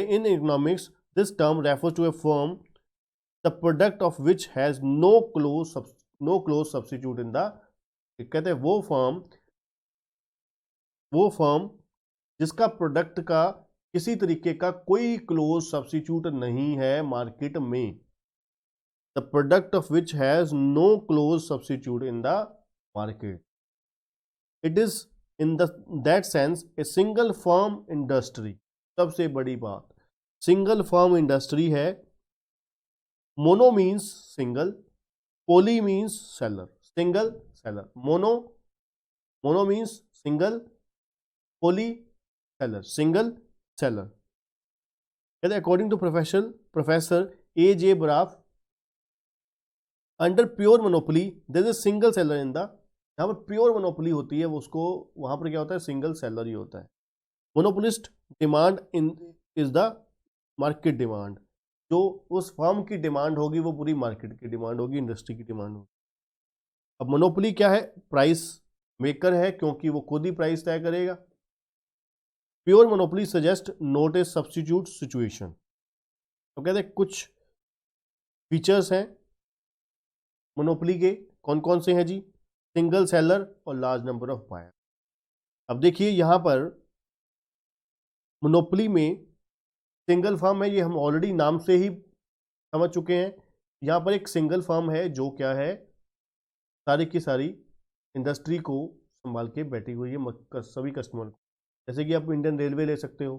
In economics this term refers to a firm the product of which has no close substitute in the, कहते हैं वो फर्म जिसका प्रोडक्ट का किसी तरीके का कोई क्लोज सब्स्टिट्यूट नहीं है मार्केट में। The product of which has no close substitute in the market, it is in that sense a single firm industry. सबसे बड़ी बात, सिंगल फर्म इंडस्ट्री है। Mono means single, poly means seller, single seller. Mono means single, poly seller, single seller. कहते according to professor A.J. Braff, under pure monopoly there is single seller in the, जहां पर pure monopoly होती है उसको, वहां पर क्या होता है, सिंगल सेलर ही होता है। Monopolist demand is the market demand, जो उस फर्म की डिमांड होगी वो पूरी मार्केट की डिमांड होगी, इंडस्ट्री की डिमांड होगी। अब मोनोपोली क्या है, प्राइस मेकर है क्योंकि वो खुद ही प्राइस तय करेगा। Pure monopoly suggest not a substitute situation. तो कहते हैं कुछ फीचर्स हैं मोनोपोली के, कौन कौन से हैं जी? सिंगल सेलर और लार्ज नंबर ऑफ बायर। अब देखिए यहां पर मोनोपोली में सिंगल फर्म है, ये हम ऑलरेडी नाम से ही समझ चुके हैं। यहां पर एक सिंगल फर्म है जो क्या है, सारी की सारी इंडस्ट्री को संभाल के बैठी हुई है, सभी कस्टमर को। जैसे कि आप इंडियन रेलवे ले सकते हो,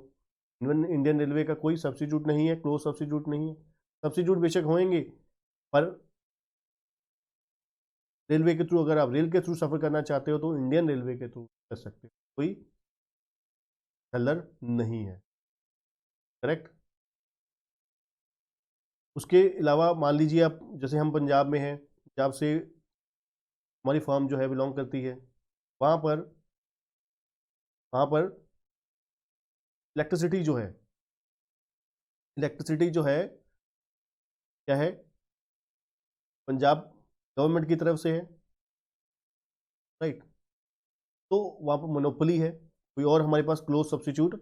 इंडियन रेलवे का कोई सब्स्टिट्यूट नहीं है, क्लोज सब्स्टिट्यूट नहीं है। सब्स्टिट्यूट बेशक होंगे, पर रेलवे के थ्रू, अगर आप रेल के थ्रू सफर करना चाहते हो तो इंडियन रेलवे के थ्रू कर सकते हो, कोई सेलर नहीं है। करेक्ट। उसके अलावा मान लीजिए आप, जैसे हम पंजाब में हैं, पंजाब से हमारी फर्म जो है बिलोंग करती है, वहाँ पर इलेक्ट्रिसिटी जो है क्या है, पंजाब गवर्नमेंट की तरफ से है। राइट। तो वहाँ पर मोनोपोली है, कोई और हमारे पास क्लोज सब्स्टिट्यूट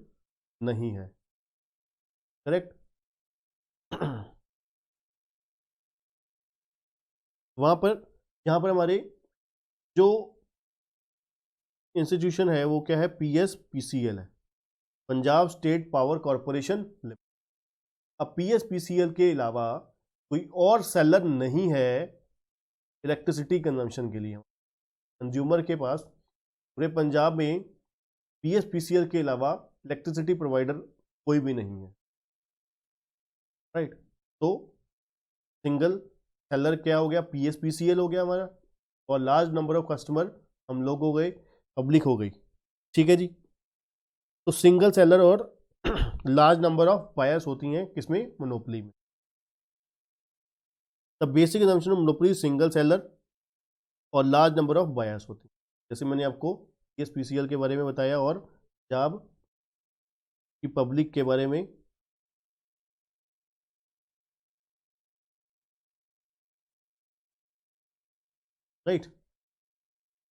नहीं है। करेक्ट। वहाँ पर, यहाँ पर हमारे जो इंस्टीट्यूशन है वो क्या है, PSPCL है, Punjab state power corporation limited. अब PSPCL के अलावा कोई और सेलर नहीं है इलेक्ट्रिसिटी कंजम्पशन के लिए। कंज्यूमर के पास पूरे पंजाब में PSPCL के अलावा इलेक्ट्रिसिटी प्रोवाइडर कोई भी नहीं है, राइट। तो सिंगल सेलर क्या हो गया, PSPCL हो गया हमारा, और लार्ज नंबर ऑफ कस्टमर हम लोग हो गए, पब्लिक हो गई, ठीक है जी। तो सिंगल सेलर और लार्ज नंबर ऑफ बायर्स होती हैं किसमें, मोनोपोली में। The basic assumption of monopoly single seller और लार्ज नंबर ऑफ बायर्स होती हैं, जैसे मैंने आपको PSPCL के बारे में बताया और जाब की पब्लिक के बारे में। Right,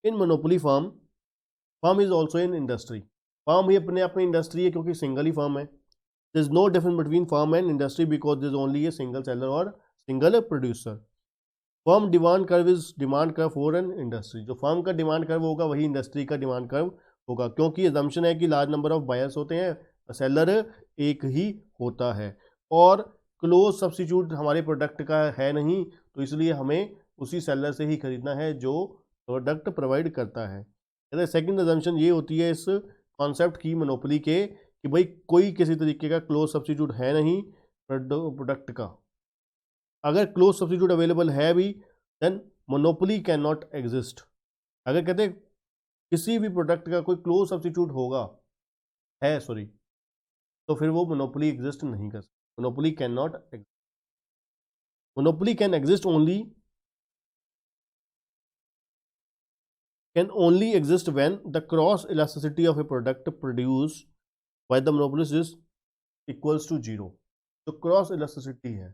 in monopoly firm is also in industry, firm ही अपने आप में इंडस्ट्री है क्योंकि सिंगल ही फर्म है। There is no difference between firm and industry because there is only a single seller और single producer. Firm demand curve is demand curve for an industry, जो फर्म का डिमांड कर्व होगा वही industry का demand curve होगा, क्योंकि assumption है कि लार्ज नंबर ऑफ बायर्स होते हैं, सेलर एक ही होता है, और क्लोज सब्स्टिट्यूट हमारे प्रोडक्ट का है नहीं, तो इसलिए हमें उसी सेलर से ही खरीदना है जो प्रोडक्ट प्रोवाइड करता है। सेकंड अजम्पशन ये होती है इस कॉन्सेप्ट की मोनोपोली के कि भाई कोई किसी तरीके का क्लोज सब्स्टिट्यूट है नहीं प्रोडक्ट का। अगर क्लोज सब्स्टिट्यूट अवेलेबल है भी then monopoly can not exist. अगर कहते हैं किसी भी प्रोडक्ट का कोई क्लोज सब्स्टिट्यूट होगा है सॉरी, तो फिर वो मोनोपोली एग्जिस्ट नहीं कर सकता। Monopoly can not exist, monopoly can exist only can only exist when the cross elasticity of a product produced by the monopolist is equals to zero। तो cross elasticity है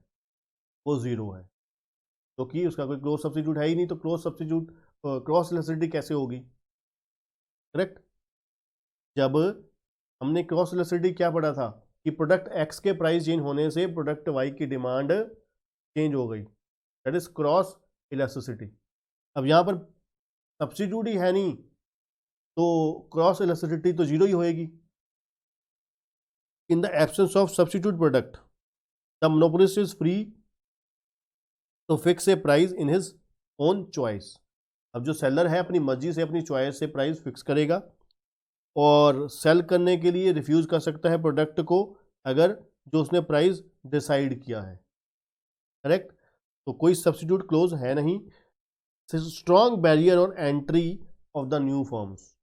वो zero है, क्योंकि तो उसका कोई क्लोज सब्स्टिट्यूट है ही नहीं, तो क्लोज सब्स्टिट्यूट क्रॉस इलास्टिसिटी कैसे होगी, करेक्ट। जब हमने क्रॉस इलास्टिसिटी क्या पढ़ा था कि प्रोडक्ट एक्स के प्राइस चेंज होने से प्रोडक्ट वाई की डिमांड चेंज हो गई, दैट इज क्रॉस इलास्टिसिटी। अब यहाँ पर सब्स्टिट्यूट ही है नहीं तो क्रॉस इलास्टिसिटी तो जीरो ही होएगी। In the absence of substitute product the monopolist is free to fix a price in his own choice. अब जो सेलर है अपनी मर्जी से अपनी चॉइस से प्राइस फिक्स करेगा और सेल करने के लिए रिफ्यूज कर सकता है प्रोडक्ट को अगर जो उसने प्राइस डिसाइड किया है, करेक्ट। तो कोई सब्स्टिट्यूट क्लोज है नहीं। Strong barrier on entry of the new firms,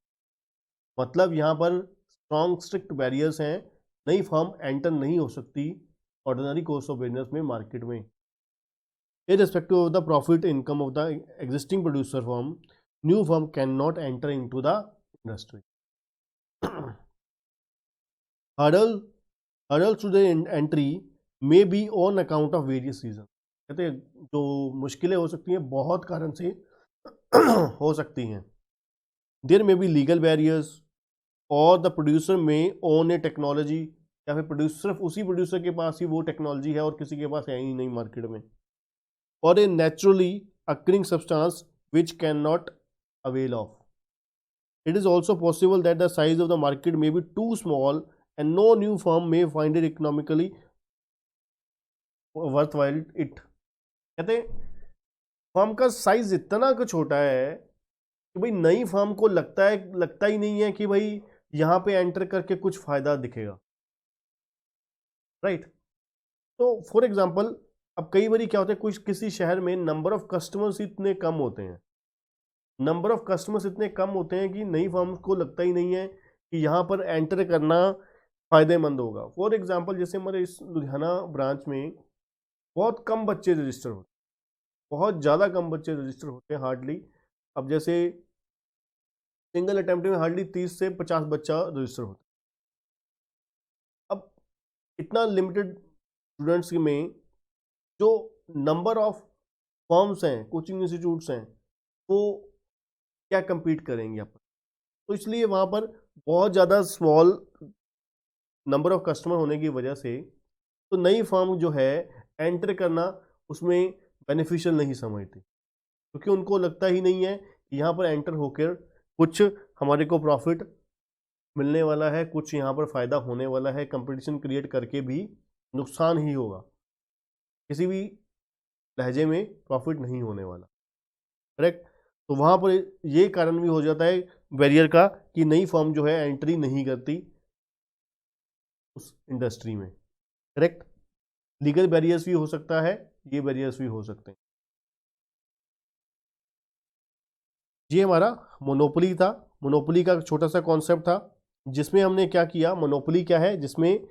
मतलब यहाँ पर स्ट्रॉन्ग स्ट्रिक्ट बैरियर्स हैं, नई फर्म एंटर नहीं हो सकती ऑर्डिनरी कोर्स ऑफ बिजनेस में मार्केट में। Irrespective of the profit income of the existing producer firm, new firm can not enter into the industry. hurdles to the entry may be on account of various reasons। कहते हैं जो मुश्किलें हो सकती हैं बहुत कारण से हो सकती हैं। There may be legal barriers और the producer may own a technology, या फिर प्रोड्यूसर सिर्फ उसी प्रोड्यूसर के पास ही वो टेक्नोलॉजी है और किसी के पास है ही नहीं मार्केट में, और a naturally occurring substance which can not avail of. It is also possible that the size of the market may be too small and no new firm may find it economically worthwhile it। कहते firm का size इतना कुछ छोटा है कि भाई नई firm को लगता ही नहीं है कि भाई यहाँ पे एंटर करके कुछ फायदा दिखेगा, राइट। तो फॉर एग्जांपल अब कई बार क्या होता है कुछ किसी शहर में नंबर ऑफ कस्टमर्स इतने कम होते हैं, नंबर ऑफ कस्टमर्स इतने कम होते हैं कि नई फर्म को लगता ही नहीं है कि यहाँ पर एंटर करना फ़ायदेमंद होगा। फॉर एग्जांपल जैसे हमारे इस लुधियाना ब्रांच में बहुत कम बच्चे रजिस्टर होते हैं, बहुत ज़्यादा कम बच्चे रजिस्टर होते हैं, हार्डली। अब जैसे सिंगल अटेम्प्ट में हार्डली 30 से 50 बच्चा रजिस्टर होता है। अब इतना लिमिटेड स्टूडेंट्स में जो नंबर ऑफ फर्म्स हैं, कोचिंग इंस्टीट्यूट्स हैं, वो क्या compete करेंगे आप, तो इसलिए वहाँ पर बहुत ज़्यादा स्मॉल नंबर ऑफ कस्टमर होने की वजह से तो नई फर्म जो है एंटर करना उसमें बेनिफिशियल नहीं समझती, क्योंकि उनको लगता ही नहीं है कि यहाँ पर एंटर होकर कुछ हमारे को प्रॉफिट मिलने वाला है, कुछ यहाँ पर फ़ायदा होने वाला है। कंपटीशन क्रिएट करके भी नुकसान ही होगा, किसी भी लहजे में प्रॉफिट नहीं होने वाला, करेक्ट। तो वहाँ पर ये कारण भी हो जाता है बैरियर का कि नई फर्म जो है एंट्री नहीं करती उस इंडस्ट्री में, करेक्ट। लीगल बैरियर्स भी हो सकता है, ये बैरियर्स भी हो सकते हैं। ये हमारा मोनोपोली था। मोनोपोली का छोटा सा कॉन्सेप्ट था जिसमें हमने क्या किया, मोनोपोली क्या है, जिसमें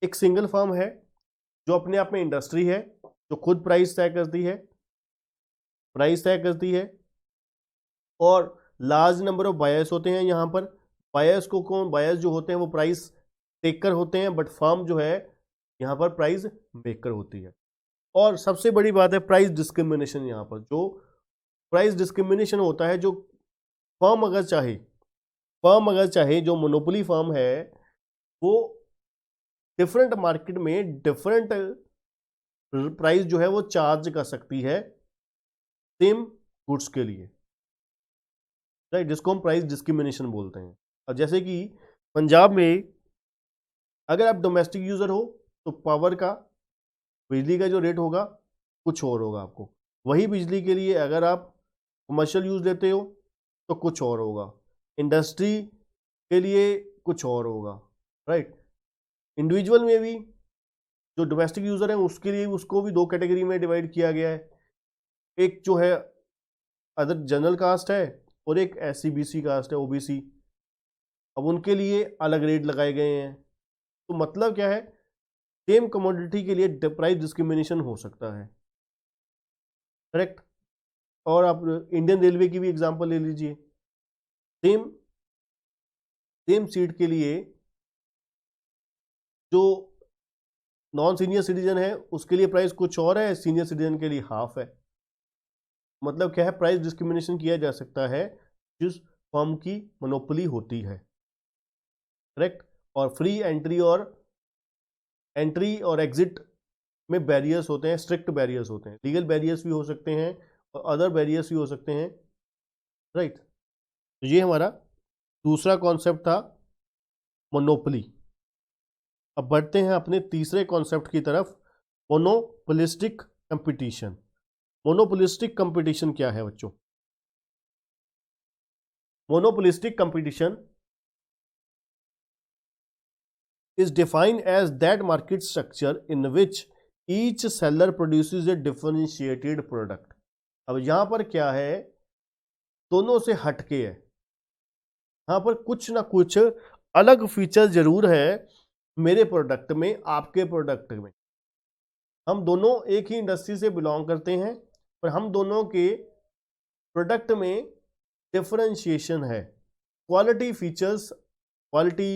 एक सिंगल फर्म है जो अपने आप में इंडस्ट्री है, जो खुद प्राइस तय करती है, और लार्ज नंबर ऑफ बायर्स होते हैं। यहाँ पर बायर्स को कौन, बायर्स जो होते हैं वो प्राइस टेकर होते हैं, बट फर्म जो है यहाँ पर प्राइस मेकर होती है। और सबसे बड़ी बात है प्राइस डिस्क्रिमिनेशन। यहाँ पर जो प्राइस डिस्क्रिमिनेशन होता है, जो फर्म अगर चाहे जो मोनोपोली फर्म है वो डिफरेंट मार्केट में डिफरेंट प्राइस जो है वो चार्ज कर सकती है सेम गुड्स के लिए, राइट, जिसको हम प्राइस डिस्क्रिमिनेशन बोलते हैं। और जैसे कि पंजाब में अगर आप डोमेस्टिक यूजर हो तो पावर का, बिजली का जो रेट होगा कुछ और होगा आपको। वही बिजली के लिए अगर आप कमर्शियल यूज लेते हो तो कुछ और होगा, इंडस्ट्री के लिए कुछ और होगा, राइट। इंडिविजुअल में भी जो डोमेस्टिक यूजर है उसके लिए उसको भी दो कैटेगरी में डिवाइड किया गया है। एक जो है अदर जनरल कास्ट है और एक SC BC कास्ट है, OBC। अब उनके लिए अलग रेट लगाए गए हैं। तो मतलब क्या है, सेम कमोडिटी के लिए प्राइस डिस्क्रिमिनेशन हो सकता है, करेक्ट। और आप इंडियन रेलवे की भी एग्जांपल ले लीजिए, सेम सीट के लिए जो नॉन सीनियर सिटीजन है उसके लिए प्राइस कुछ और है, सीनियर सिटीजन के लिए हाफ है। मतलब क्या है, प्राइस डिस्क्रिमिनेशन किया जा सकता है जिस फर्म की मोनोपोली होती है, करेक्ट। और फ्री एंट्री और एग्जिट में बैरियर्स होते हैं, स्ट्रिक्ट बैरियर्स होते हैं। लीगल बैरियर्स भी हो सकते हैं और अदर बैरियर्स भी हो सकते हैं, राइट। तो ये हमारा दूसरा कॉन्सेप्ट था, मोनोपोली। अब बढ़ते हैं अपने तीसरे कॉन्सेप्ट की तरफ, मोनोपोलिस्टिक कंपटीशन। मोनोपोलिस्टिक कंपटीशन क्या है बच्चों? Monopolistic competition is defined as that market structure in which each seller produces a differentiated product। अब यहां पर क्या है, दोनों से हटके है, यहां पर कुछ ना कुछ अलग फीचर जरूर है मेरे प्रोडक्ट में, आपके प्रोडक्ट में। हम दोनों एक ही इंडस्ट्री से बिलोंग करते हैं पर हम दोनों के प्रोडक्ट में डिफरेंशिएशन है, क्वालिटी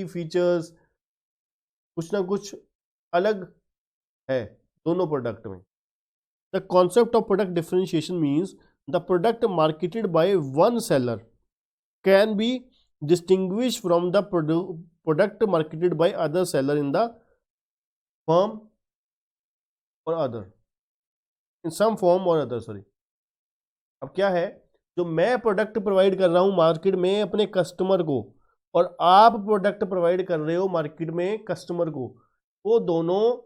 फीचर्स कुछ ना कुछ अलग है दोनों प्रोडक्ट में। The concept of product differentiation means the product marketed by one seller can be distinguish from the product marketed by other seller in the firm और अदर, इन सम फॉर्म और other, sorry. अब क्या है, जो मैं product provide कर रहा हूं मार्केट में अपने कस्टमर को और आप प्रोडक्ट प्रोवाइड कर रहे हो मार्केट में कस्टमर को, वो दोनों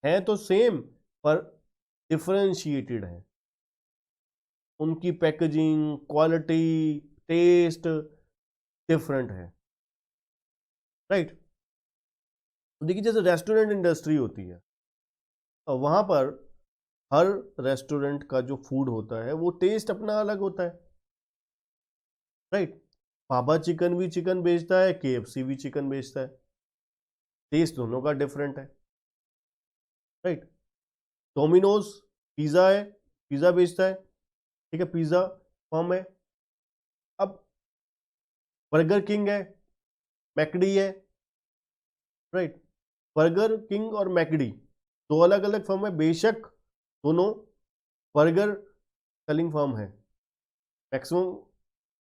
हैं तो सेम पर डिफरेंशिएटेड है। उनकी पैकेजिंग, क्वालिटी, टेस्ट डिफरेंट है, राइट। देखिए जैसे रेस्टोरेंट इंडस्ट्री होती है और वहां पर हर रेस्टोरेंट का जो फूड होता है वो टेस्ट अपना अलग होता है, राइट। बाबा चिकन भी चिकन बेचता है, KFC भी चिकन बेचता है, टेस्ट दोनों का डिफरेंट है, राइट। डोमिनोज पिज़्ज़ा है, पिज़्ज़ा बेचता है, ठीक है, पिज़्ज़ा फॉर्म है। अब बर्गर किंग है, मैकडी है, राइट। बर्गर किंग और मैकडी दो अलग अलग फर्म है, बेशक दोनों बर्गर सेलिंग फर्म है। मैक्सिमम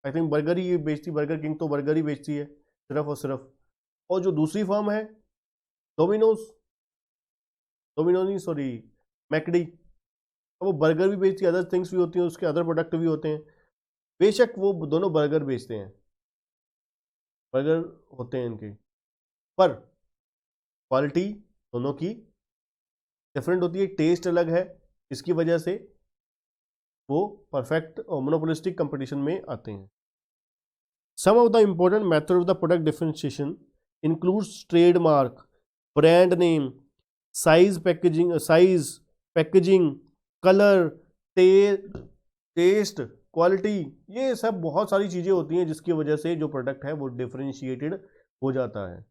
आई थिंक बर्गर ही बेचती, बर्गर किंग तो बर्गर ही बेचती है सिर्फ और सिर्फ। और जो दूसरी फर्म है डोमिनोज नहीं सॉरी मैकडी, वो बर्गर भी बेचती है, अदर थिंग्स भी होती हैं, उसके अदर प्रोडक्ट भी होते हैं। बेशक वो दोनों बर्गर बेचते हैं, बर्गर होते हैं इनके, पर क्वालिटी दोनों की डिफरेंट होती है, टेस्ट अलग है, इसकी वजह से वो परफेक्ट और मोनोपोलिस्टिक कंपटीशन में आते हैं। Some of the important method of the product differentiation includes trademark, brand name, size, packaging, colour, taste, quality, ये सब बहुत सारी चीजें होती हैं जिसकी वजह से जो प्रोडक्ट है वो डिफरेंशिएटेड हो जाता है।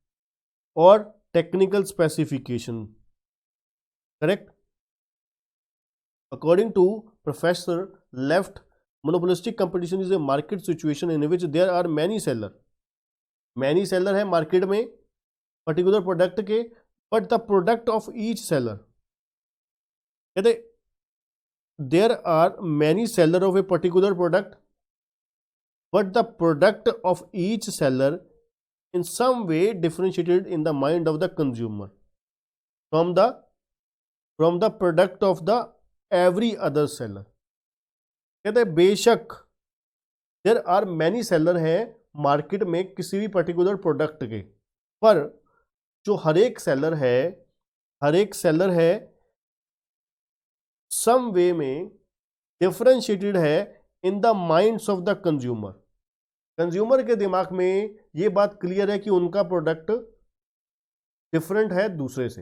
और technical specification, correct. According to professor left, monopolistic competition is a market situation in which there are many seller है मार्केट में पर्टिकुलर प्रोडक्ट के, but the product of each seller, कहते there are many seller of a particular product but the product of each seller in some way differentiated in the mind of the consumer from the product of the every other seller। कहते हैं बेशक there are many seller हैं market में किसी भी particular product के, पर जो हर एक सेलर है सम वे में डिफरेंशिएटेड है in the minds of the consumer के दिमाग में ये बात क्लियर है कि उनका प्रोडक्ट डिफरेंट है दूसरे से,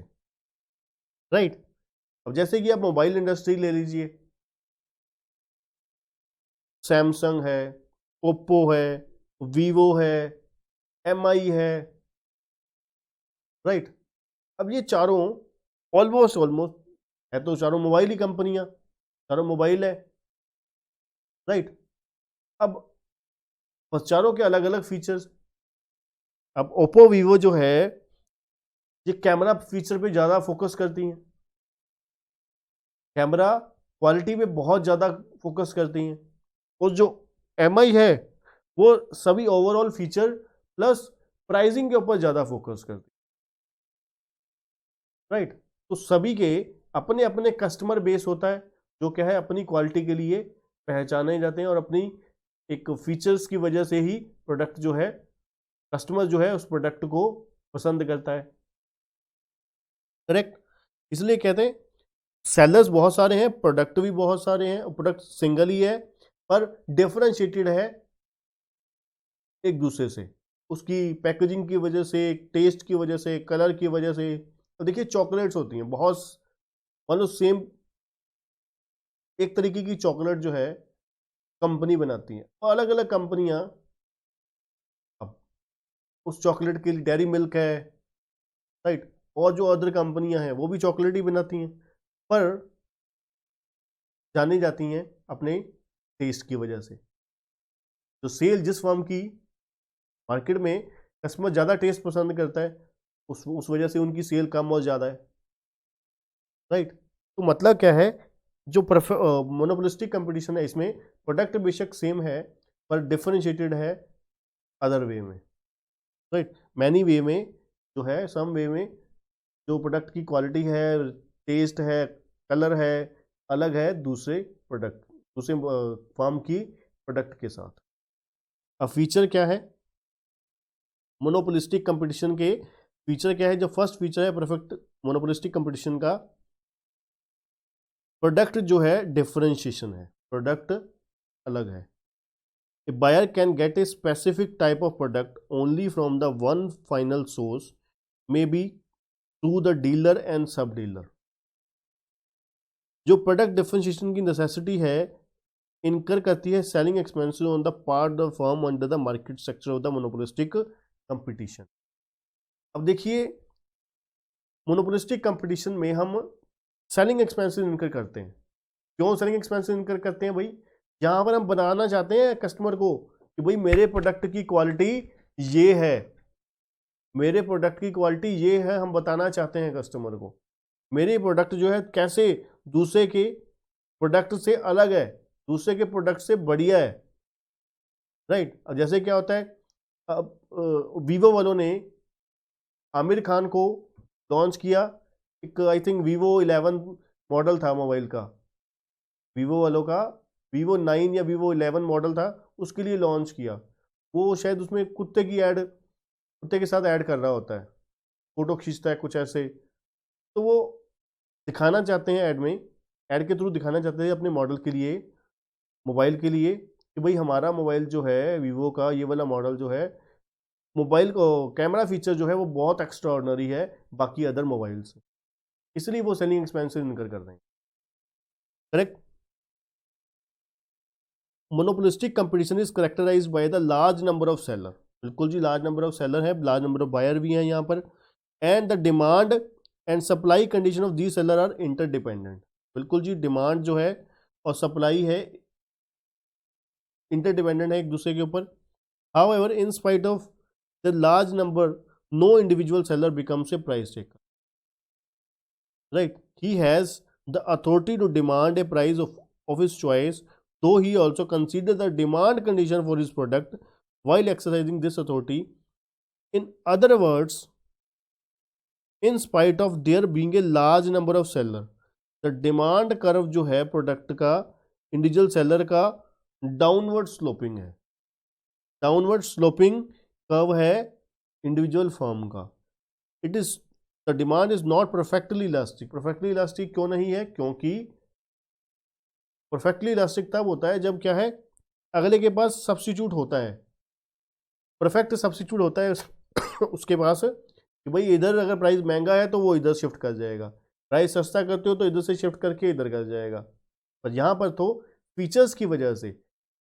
राइट। अब जैसे कि आप मोबाइल इंडस्ट्री ले लीजिए, सैमसंग है, ओप्पो है, वीवो है, एमआई है, राइट। अब ये चारों ऑलमोस्ट है तो चारों मोबाइल ही कंपनियां, चारों मोबाइल है, राइट। अब बस चारों के अलग अलग फीचर्स। अब ओप्पो वीवो जो है ये कैमरा फीचर पे ज़्यादा फोकस करती हैं, कैमरा क्वालिटी पे बहुत ज़्यादा फोकस करती हैं, और जो एमआई है वो सभी ओवरऑल फीचर प्लस प्राइसिंग के ऊपर ज़्यादा फोकस करती है, राइट। तो सभी के अपने अपने कस्टमर बेस होता है जो क्या है अपनी क्वालिटी के लिए पहचाने जाते हैं, और अपनी एक फीचर्स की वजह से ही प्रोडक्ट जो है कस्टमर जो है उस प्रोडक्ट को पसंद करता है, करेक्ट। इसलिए कहते हैं सेलर्स बहुत सारे हैं, प्रोडक्ट भी बहुत सारे हैं, प्रोडक्ट सिंगल ही है पर डिफरेंशिएटेड है एक दूसरे से, उसकी पैकेजिंग की वजह से, टेस्ट की वजह से, कलर की वजह से। तो देखिए चॉकलेट्स होती हैं बहुत, मान लो सेम एक तरीके की चॉकलेट जो है कंपनी बनाती है, और अलग अलग कंपनियां, अब उस चॉकलेट के लिए डेयरी मिल्क है, राइट, और जो अदर कंपनियां हैं वो भी चॉकलेट ही बनाती हैं, पर जानी जाती हैं अपने टेस्ट की वजह से। तो सेल जिस फर्म की मार्केट में कस्टमर ज़्यादा टेस्ट पसंद करता है उस वजह से उनकी सेल कम और ज़्यादा है, राइट। तो मतलब क्या है, जो मोनोपोलिस्टिक कंपटीशन है इसमें प्रोडक्ट बेशक सेम है पर डिफरेंशिएटेड है अदर वे में, राइट। मैनी वे में जो है, सम वे में जो प्रोडक्ट की क्वालिटी है, टेस्ट है, कलर है, अलग है दूसरे फर्म की प्रोडक्ट के साथ। अब फीचर क्या है मोनोपोलिस्टिक कंपटीशन के, फीचर क्या है, जो फर्स्ट फीचर है परफेक्ट मोनोपोलिस्टिक कंपटीशन का, प्रोडक्ट जो है डिफरेंशिएशन है, प्रोडक्ट अलग है। A buyer can get a specific type of product only from the one final source, may be through the dealer and sub dealer. जो product differentiation की necessity है incur करती है selling expensive on the part of firm under the market sector of the monopolistic competition. अब देखिए monopolistic competition में हम selling expensive इनकर करते हैं। क्यों सेलिंग एक्सपेंसिव इनकर करते हैं भाई? जहाँ पर हम बनाना चाहते हैं कस्टमर को कि भाई मेरे प्रोडक्ट की क्वालिटी ये है, मेरे प्रोडक्ट की क्वालिटी ये है, हम बताना चाहते हैं कस्टमर को मेरे प्रोडक्ट जो है कैसे दूसरे के प्रोडक्ट से अलग है, दूसरे के प्रोडक्ट से बढ़िया है, राइट। अब जैसे क्या होता है, अब वीवो वालों ने आमिर खान को लॉन्च किया, एक आई थिंक वीवो 11 मॉडल था मोबाइल का, वीवो वालों का वीवो 9 या वीवो 11 मॉडल था, उसके लिए लॉन्च किया। वो शायद उसमें कुत्ते के साथ ऐड कर रहा होता है, फोटो खींचता है कुछ ऐसे, तो वो दिखाना चाहते हैं ऐड के थ्रू दिखाना चाहते हैं अपने मॉडल के लिए, मोबाइल के लिए, कि भाई हमारा मोबाइल जो है वीवो का ये वाला मॉडल जो है मोबाइल को कैमरा फीचर जो है वो बहुत एक्स्ट्रा ऑर्डिनरी है बाकी अदर मोबाइल से, इसलिए वो सेलिंग एक्सपेंसिव इनकर कर रहे हैं। Correct. Monopolistic competition is characterised by the large number of seller, बिल्कुल जी, लार्ज नंबर ऑफ सेलर है, लार्ज नंबर ऑफ बायर भी हैं यहाँ पर, and the demand and supply condition of the seller are interdependent, बिल्कुल जी, डिमांड जो है और सप्लाई है इंटरडिपेंडेंट है एक दूसरे के ऊपर। However in spite of the large number no individual seller becomes a price taker, right, he has the authority to demand a price of his choice, though he also consider the demand condition for his product while exercising this authority. In other words, in spite of there being a large number of seller, the demand curve जो है product का individual seller का downward sloping है, downward sloping curve है individual firm का। It is the demand is not perfectly elastic, perfectly elastic क्यों नहीं है? क्योंकि परफेक्टली इलास्टिक तब होता है जब क्या है, अगले के पास सब्स्टिट्यूट होता है, परफेक्ट सब्स्टिट्यूट होता है उसके पास कि भाई इधर अगर प्राइस महंगा है तो वो इधर शिफ्ट कर जाएगा, प्राइस सस्ता करते हो तो इधर से शिफ्ट करके इधर कर जाएगा। पर यहाँ पर तो फीचर्स की वजह से,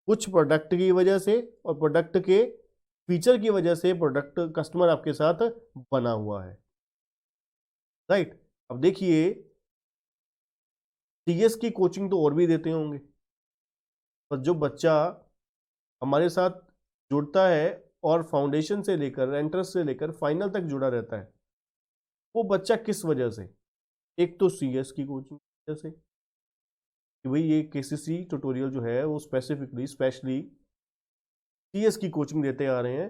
कुछ प्रोडक्ट की वजह से और प्रोडक्ट के फीचर की वजह से प्रोडक्ट कस्टमर आपके साथ बना हुआ है, राइट। अब देखिए सीएस की कोचिंग तो और भी देते होंगे, पर जो बच्चा हमारे साथ जुड़ता है और फाउंडेशन से लेकर एंट्रेंस से लेकर फाइनल तक जुड़ा रहता है, वो बच्चा किस वजह से? एक तो सीएस की कोचिंग की वजह से कि भाई ये केसीसी ट्यूटोरियल जो है वो स्पेसिफिकली स्पेशली सीएस की कोचिंग देते आ रहे हैं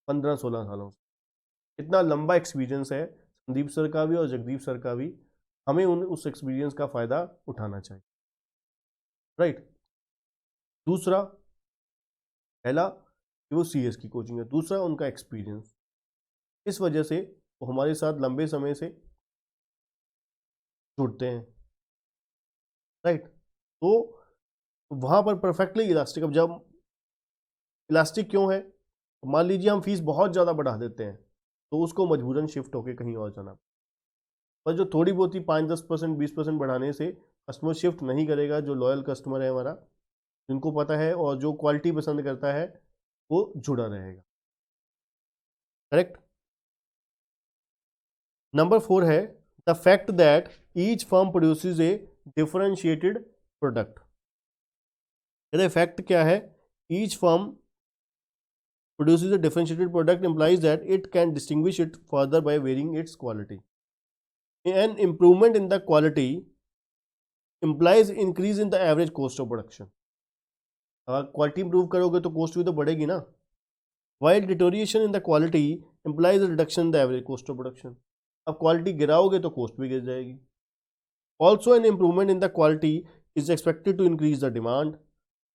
15-16 सालों से। इतना लंबा एक्सपीरियंस है संदीप सर का भी और जगदीप सर का भी, हमें उस एक्सपीरियंस का फ़ायदा उठाना चाहिए, राइट। दूसरा, पहला कि वो सीएस की कोचिंग है, दूसरा उनका एक्सपीरियंस, इस वजह से वो हमारे साथ लंबे समय से जुड़ते हैं, राइट। तो वहाँ पर परफेक्टली इलास्टिक, अब जब इलास्टिक क्यों है, मान लीजिए हम फीस बहुत ज़्यादा बढ़ा देते हैं तो उसको मजबूरन शिफ्ट होकर कहीं और जाना, पर जो थोड़ी बहुत ही 5-10%, 20% बढ़ाने से कस्टमर शिफ्ट नहीं करेगा। जो लॉयल कस्टमर है हमारा, जिनको पता है और जो क्वालिटी पसंद करता है, वो जुड़ा रहेगा, करेक्ट। नंबर 4 है the fact that each firm produces A differentiated product. यदि फैक्ट क्या है? Each firm produces A differentiated product implies that it can distinguish it further by varying its quality. An improvement in the quality implies increase in the average cost of production. अगर quality improve करोगे तो cost भी तो बढ़ेगी ना। While deterioration in the quality implies a reduction in the average cost of production. अब quality गिराओगे तो cost भी गिर जाएगी। Also an improvement in the quality is expected to increase the demand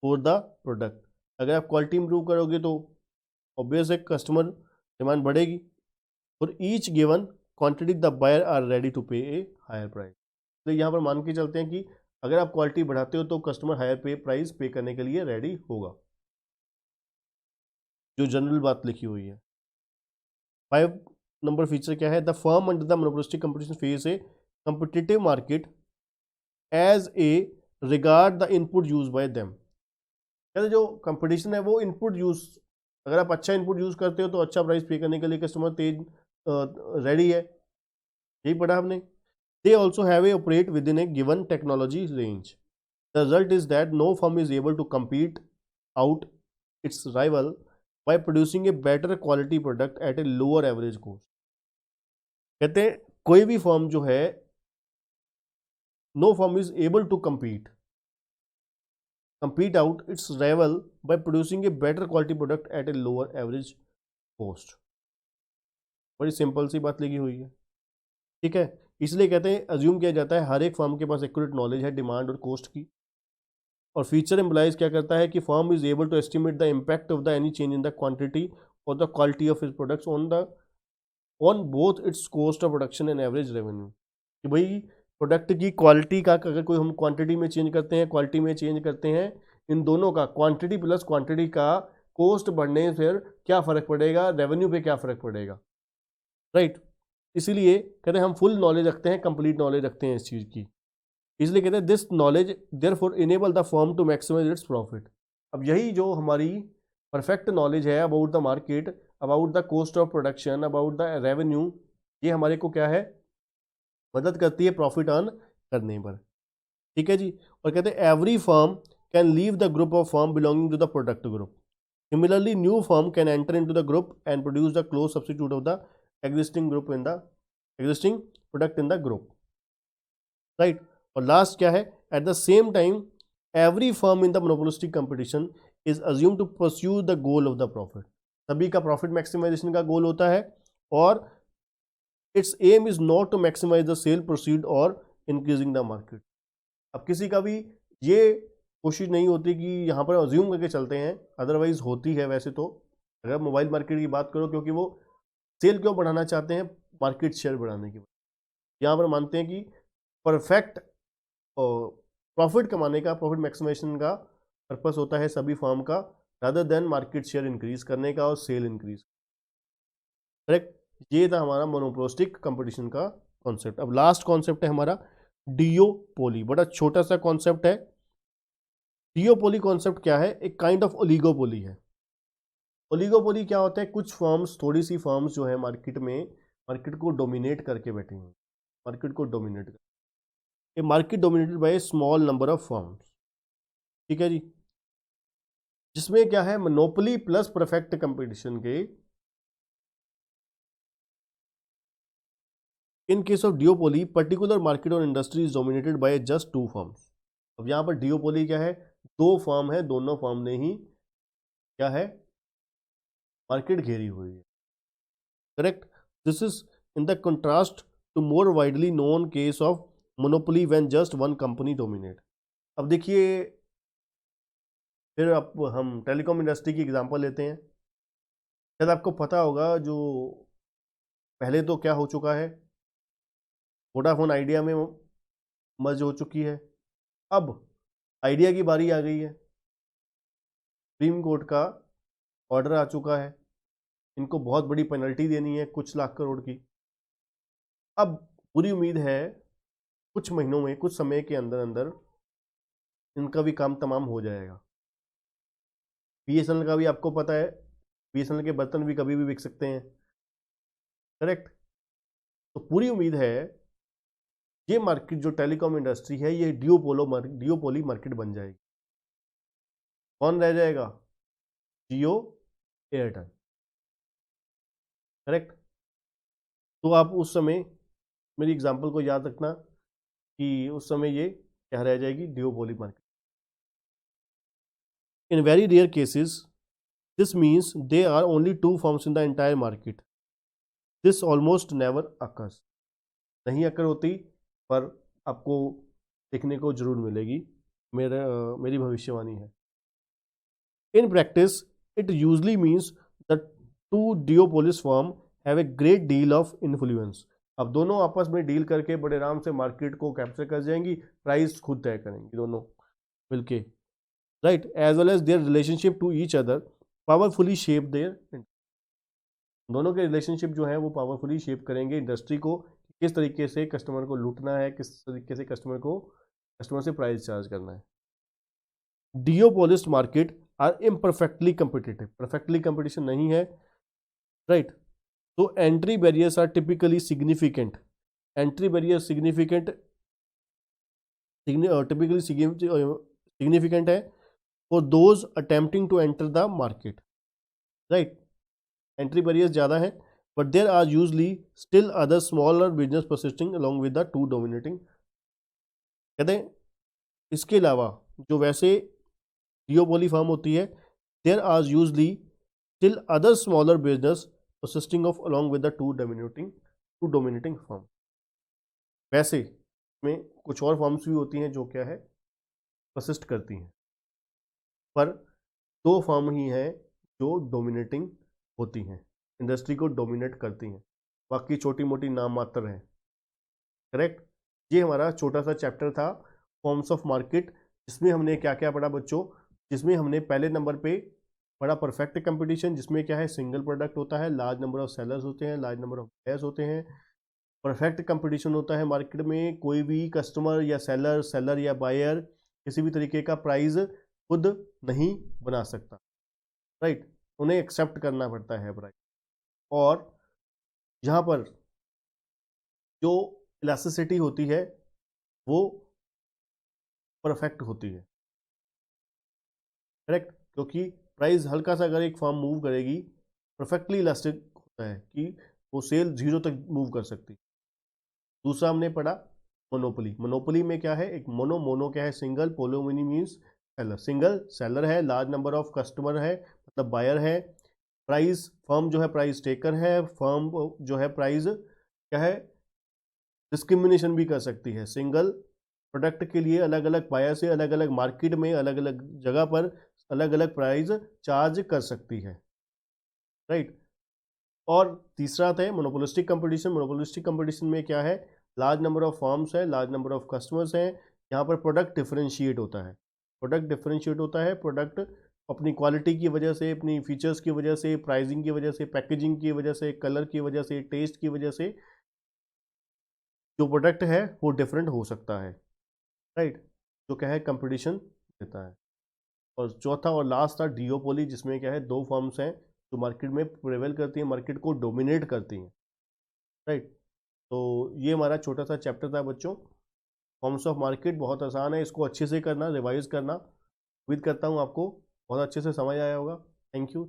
for the product. अगर आप quality improve करोगे तो obvious है कस्टमर डिमांड बढ़ेगी। For each given quantity the buyer are ready to pay a higher price. तो यहाँ पर मान के चलते हैं कि अगर आप क्वालिटी बढ़ाते हो तो कस्टमर हायर प्राइस पे करने के लिए रेडी होगा, जो जनरल बात लिखी हुई है। 5 नंबर फीचर क्या है? The firm under the monopolistic competition face a competitive market as a regard the input use by them. कहते जो कंपटीशन है वो इनपुट यूज, अगर आप अच्छा इनपुट यूज करते हो तो अच्छा प्राइस पे करने के लिए कस्टमर तेज रेडी है, यही पढ़ा हमने। They also have a operate within a given technology range. The result is that no firm is able to compete out its rival by producing a better quality product at a lower average cost. कहते हैं कोई भी firm जो है, no firm is able to compete out its rival by producing a better quality product at a lower average cost. बड़ी simple सी बात लगी हुई है, ठीक है। इसलिए कहते हैं अज्यूम किया जाता है हर एक फर्म के पास एक्यूरेट नॉलेज है डिमांड और कॉस्ट की। और फीचर एम्प्लॉइज क्या करता है कि firm is able to estimate the impact of the any change in the quantity और the quality of its products on both its cost of production and average revenue. कि भाई product की quality का अगर कोई हम क्वांटिटी में change करते हैं, क्वालिटी में चेंज करते हैं, इन दोनों का क्वांटिटी प्लस क्वांटिटी का कोस्ट बढ़ने से क्या फर्क पड़ेगा, रेवेन्यू पे क्या फर्क पड़ेगा, राइट। इसीलिए कहते हैं हम फुल नॉलेज रखते हैं, कंप्लीट नॉलेज रखते हैं इस चीज़ की, इसलिए कहते हैं this knowledge therefore enable the firm to maximise its profit. अब यही जो हमारी परफेक्ट नॉलेज है about the market, about the cost of production, about the revenue, ये हमारे को क्या है, मदद करती है प्रॉफिट अर्न करने पर, ठीक है जी। और कहते हैं every firm can leave the group of firm belonging to the product group, similarly new firm can enter into the group and produce the close substitute of the existing group in the existing product in the group, right. और last क्या है, at the same time every firm in the monopolistic competition is assume to pursue the goal of the profit, सभी का profit maximisation का गोल होता है, और its aim is not to maximise the sale proceed और increasing the market. अब किसी का भी ये कोशिश नहीं होती कि यहाँ पर अज्यूम करके चलते हैं, अदरवाइज होती है वैसे तो, अगर मोबाइल मार्केट की बात करो, क्योंकि वो सेल क्यों बढ़ाना चाहते हैं, मार्केट शेयर बढ़ाने की, यहाँ पर मानते हैं कि परफेक्ट प्रॉफिट कमाने का, प्रॉफिट मैक्सिमाइजेशन का पर्पस होता है सभी फर्म का, rather than market share increase करने का और सेल इंक्रीज, करेक्ट। ये था हमारा मोनोपोलिस्टिक कंपटीशन का कॉन्सेप्ट। अब लास्ट कॉन्सेप्ट है हमारा डियोपोली, बड़ा छोटा सा कॉन्सेप्ट है। डियोपोली कॉन्सेप्ट क्या है, एक काइंड ऑफ ओलिगोपोली है। ओलिगोपोली क्या होता है, कुछ फर्म्स, थोड़ी सी फर्म्स जो है मार्केट में, मार्केट को डोमिनेट करके बैठी हुई, मार्केट को डोमिनेट कर, a market dominated by a small number of firms, ठीक है जी, जिसमें क्या है, मोनोपोली प्लस परफेक्ट कंपटीशन के। In case of duopoly particular market और industry is dominated by just two firms. अब यहाँ पर डियोपोली क्या है, दो फर्म है, दोनों फर्म ने ही क्या है, मार्केट घेरी हुई है, correct. This is in the contrast to more widely known case of monopoly when just one company dominate. अब देखिए, फिर अब हम टेलीकॉम इंडस्ट्री की एग्जांपल लेते हैं। शायद आपको पता होगा, जो पहले तो क्या हो चुका है, वोडाफोन आइडिया में मर्ज हो चुकी है, अब आइडिया की बारी आ गई है, सुप्रीम कोर्ट का ऑर्डर आ चुका है, इनको बहुत बड़ी पेनल्टी देनी है, कुछ लाख करोड़ की। अब पूरी उम्मीद है कुछ महीनों में, कुछ समय के अंदर अंदर इनका भी काम तमाम हो जाएगा। बीएसएनएल का भी आपको पता है, बीएसएनएल के बर्तन भी कभी भी बिक सकते हैं, करेक्ट। तो पूरी उम्मीद है ये मार्केट, जो टेलीकॉम इंडस्ट्री है, ये डियोपोली मार्केट बन जाएगी। कौन रह जाएगा, जियो, एयरटेल, करेक्ट। तो आप उस समय मेरी एग्जांपल को याद रखना कि उस समय ये क्या रह जाएगी, duopoly market. In very rare cases this means they are only two firms in the entire market, this almost never occurs, नहीं अकर होती, पर आपको देखने को जरूर मिलेगी, मेरी भविष्यवाणी है। In practice it usually means the two duopolist firm have a great deal of influence. अब दोनों आपस में डील करके बड़े आराम से मार्केट को कैप्चर कर जाएंगी, प्राइस खुद तय करेंगी दोनों मिलके, right. As well as their relationship to each other powerfully shape their, दोनों के रिलेशनशिप जो है वो पावरफुली शेप करेंगे इंडस्ट्री को, किस तरीके से कस्टमर को लूटना है, किस तरीके से कस्टमर से प्राइस चार्ज करना है। Duopolist market are imperfectly competitive, perfectly competition नहीं है, राइट। तो entry barriers are typically significant, entry barrier typically significant है for those attempting to enter the market, right. Entry barriers ज़्यादा है, but there are usually still other smaller business persisting along with the two dominating. कहते हैं इसके अलावा जो वैसे डियोपोली firm होती है, there are usually still other smaller business persisting of along with the two dominating firm. वैसे में कुछ और फर्म्स भी होती हैं जो क्या है, परसिस्ट करती हैं, पर दो फर्म ही हैं जो डोमिनेटिंग होती हैं, इंडस्ट्री को डोमिनेट करती हैं, बाकी छोटी मोटी नाम मात्र हैं, करेक्ट। ये हमारा छोटा सा चैप्टर था फॉर्म्स ऑफ मार्केट, जिसमें हमने क्या क्या पढ़ा बच्चों, जिसमें हमने पहले नंबर पे बड़ा परफेक्ट कंपटीशन जिसमें क्या है, सिंगल प्रोडक्ट होता है, लार्ज नंबर ऑफ सेलर्स होते हैं, लार्ज नंबर ऑफ बायर्स होते हैं। परफेक्ट कंपटीशन होता है मार्केट में, कोई भी कस्टमर या सेलर या बायर किसी भी तरीके का प्राइस खुद नहीं बना सकता, राइट, उन्हें एक्सेप्ट करना पड़ता है प्राइस। और यहाँ पर जो इलास्टिसिटी होती है वो परफेक्ट होती है, करेक्ट, क्योंकि प्राइस हल्का सा अगर एक फर्म मूव करेगी, परफेक्टली इलास्टिक होता है कि वो सेल 0 तक मूव कर सकती। दूसरा हमने पढ़ा मोनोपोली। मोनोपोली में क्या है, एक मोनो क्या है, सिंगल, पोलोमोनी मीन्स सेलर, सिंगल सेलर है, लार्ज नंबर ऑफ कस्टमर है मतलब बायर है, प्राइस फर्म जो है प्राइस टेकर है, फर्म जो है प्राइस क्या है, डिस्क्रिमिनेशन भी कर सकती है, सिंगल प्रोडक्ट के लिए अलग अलग बायर से अलग अलग मार्केट में अलग अलग जगह पर अलग अलग प्राइस चार्ज कर सकती है, राइट। और तीसरा आता है मोनोपोलिस्टिक कंपटीशन। मोनोपोलिस्टिक कंपटीशन में क्या है, लार्ज नंबर ऑफ फर्म्स है, लार्ज नंबर ऑफ कस्टमर्स हैं, यहाँ पर प्रोडक्ट डिफरेंशिएट होता है, प्रोडक्ट अपनी क्वालिटी की वजह से, अपनी फीचर्स की वजह से, प्राइसिंग की वजह से, पैकेजिंग की वजह से, कलर की वजह से, टेस्ट की वजह से जो प्रोडक्ट है वो डिफरेंट हो सकता है, राइट, जो क्या है कंपटीशन देता है। और चौथा और लास्ट था डिओपोली, जिसमें क्या है, दो फर्म्स हैं जो मार्केट में प्रेवेल करती हैं, मार्केट को डोमिनेट करती हैं, राइट। तो ये हमारा छोटा सा चैप्टर था बच्चों, फॉर्म्स ऑफ मार्केट। बहुत आसान है, इसको अच्छे से करना, रिवाइज करना। उम्मीद करता हूँ आपको बहुत अच्छे से समझ आया होगा। Thank you.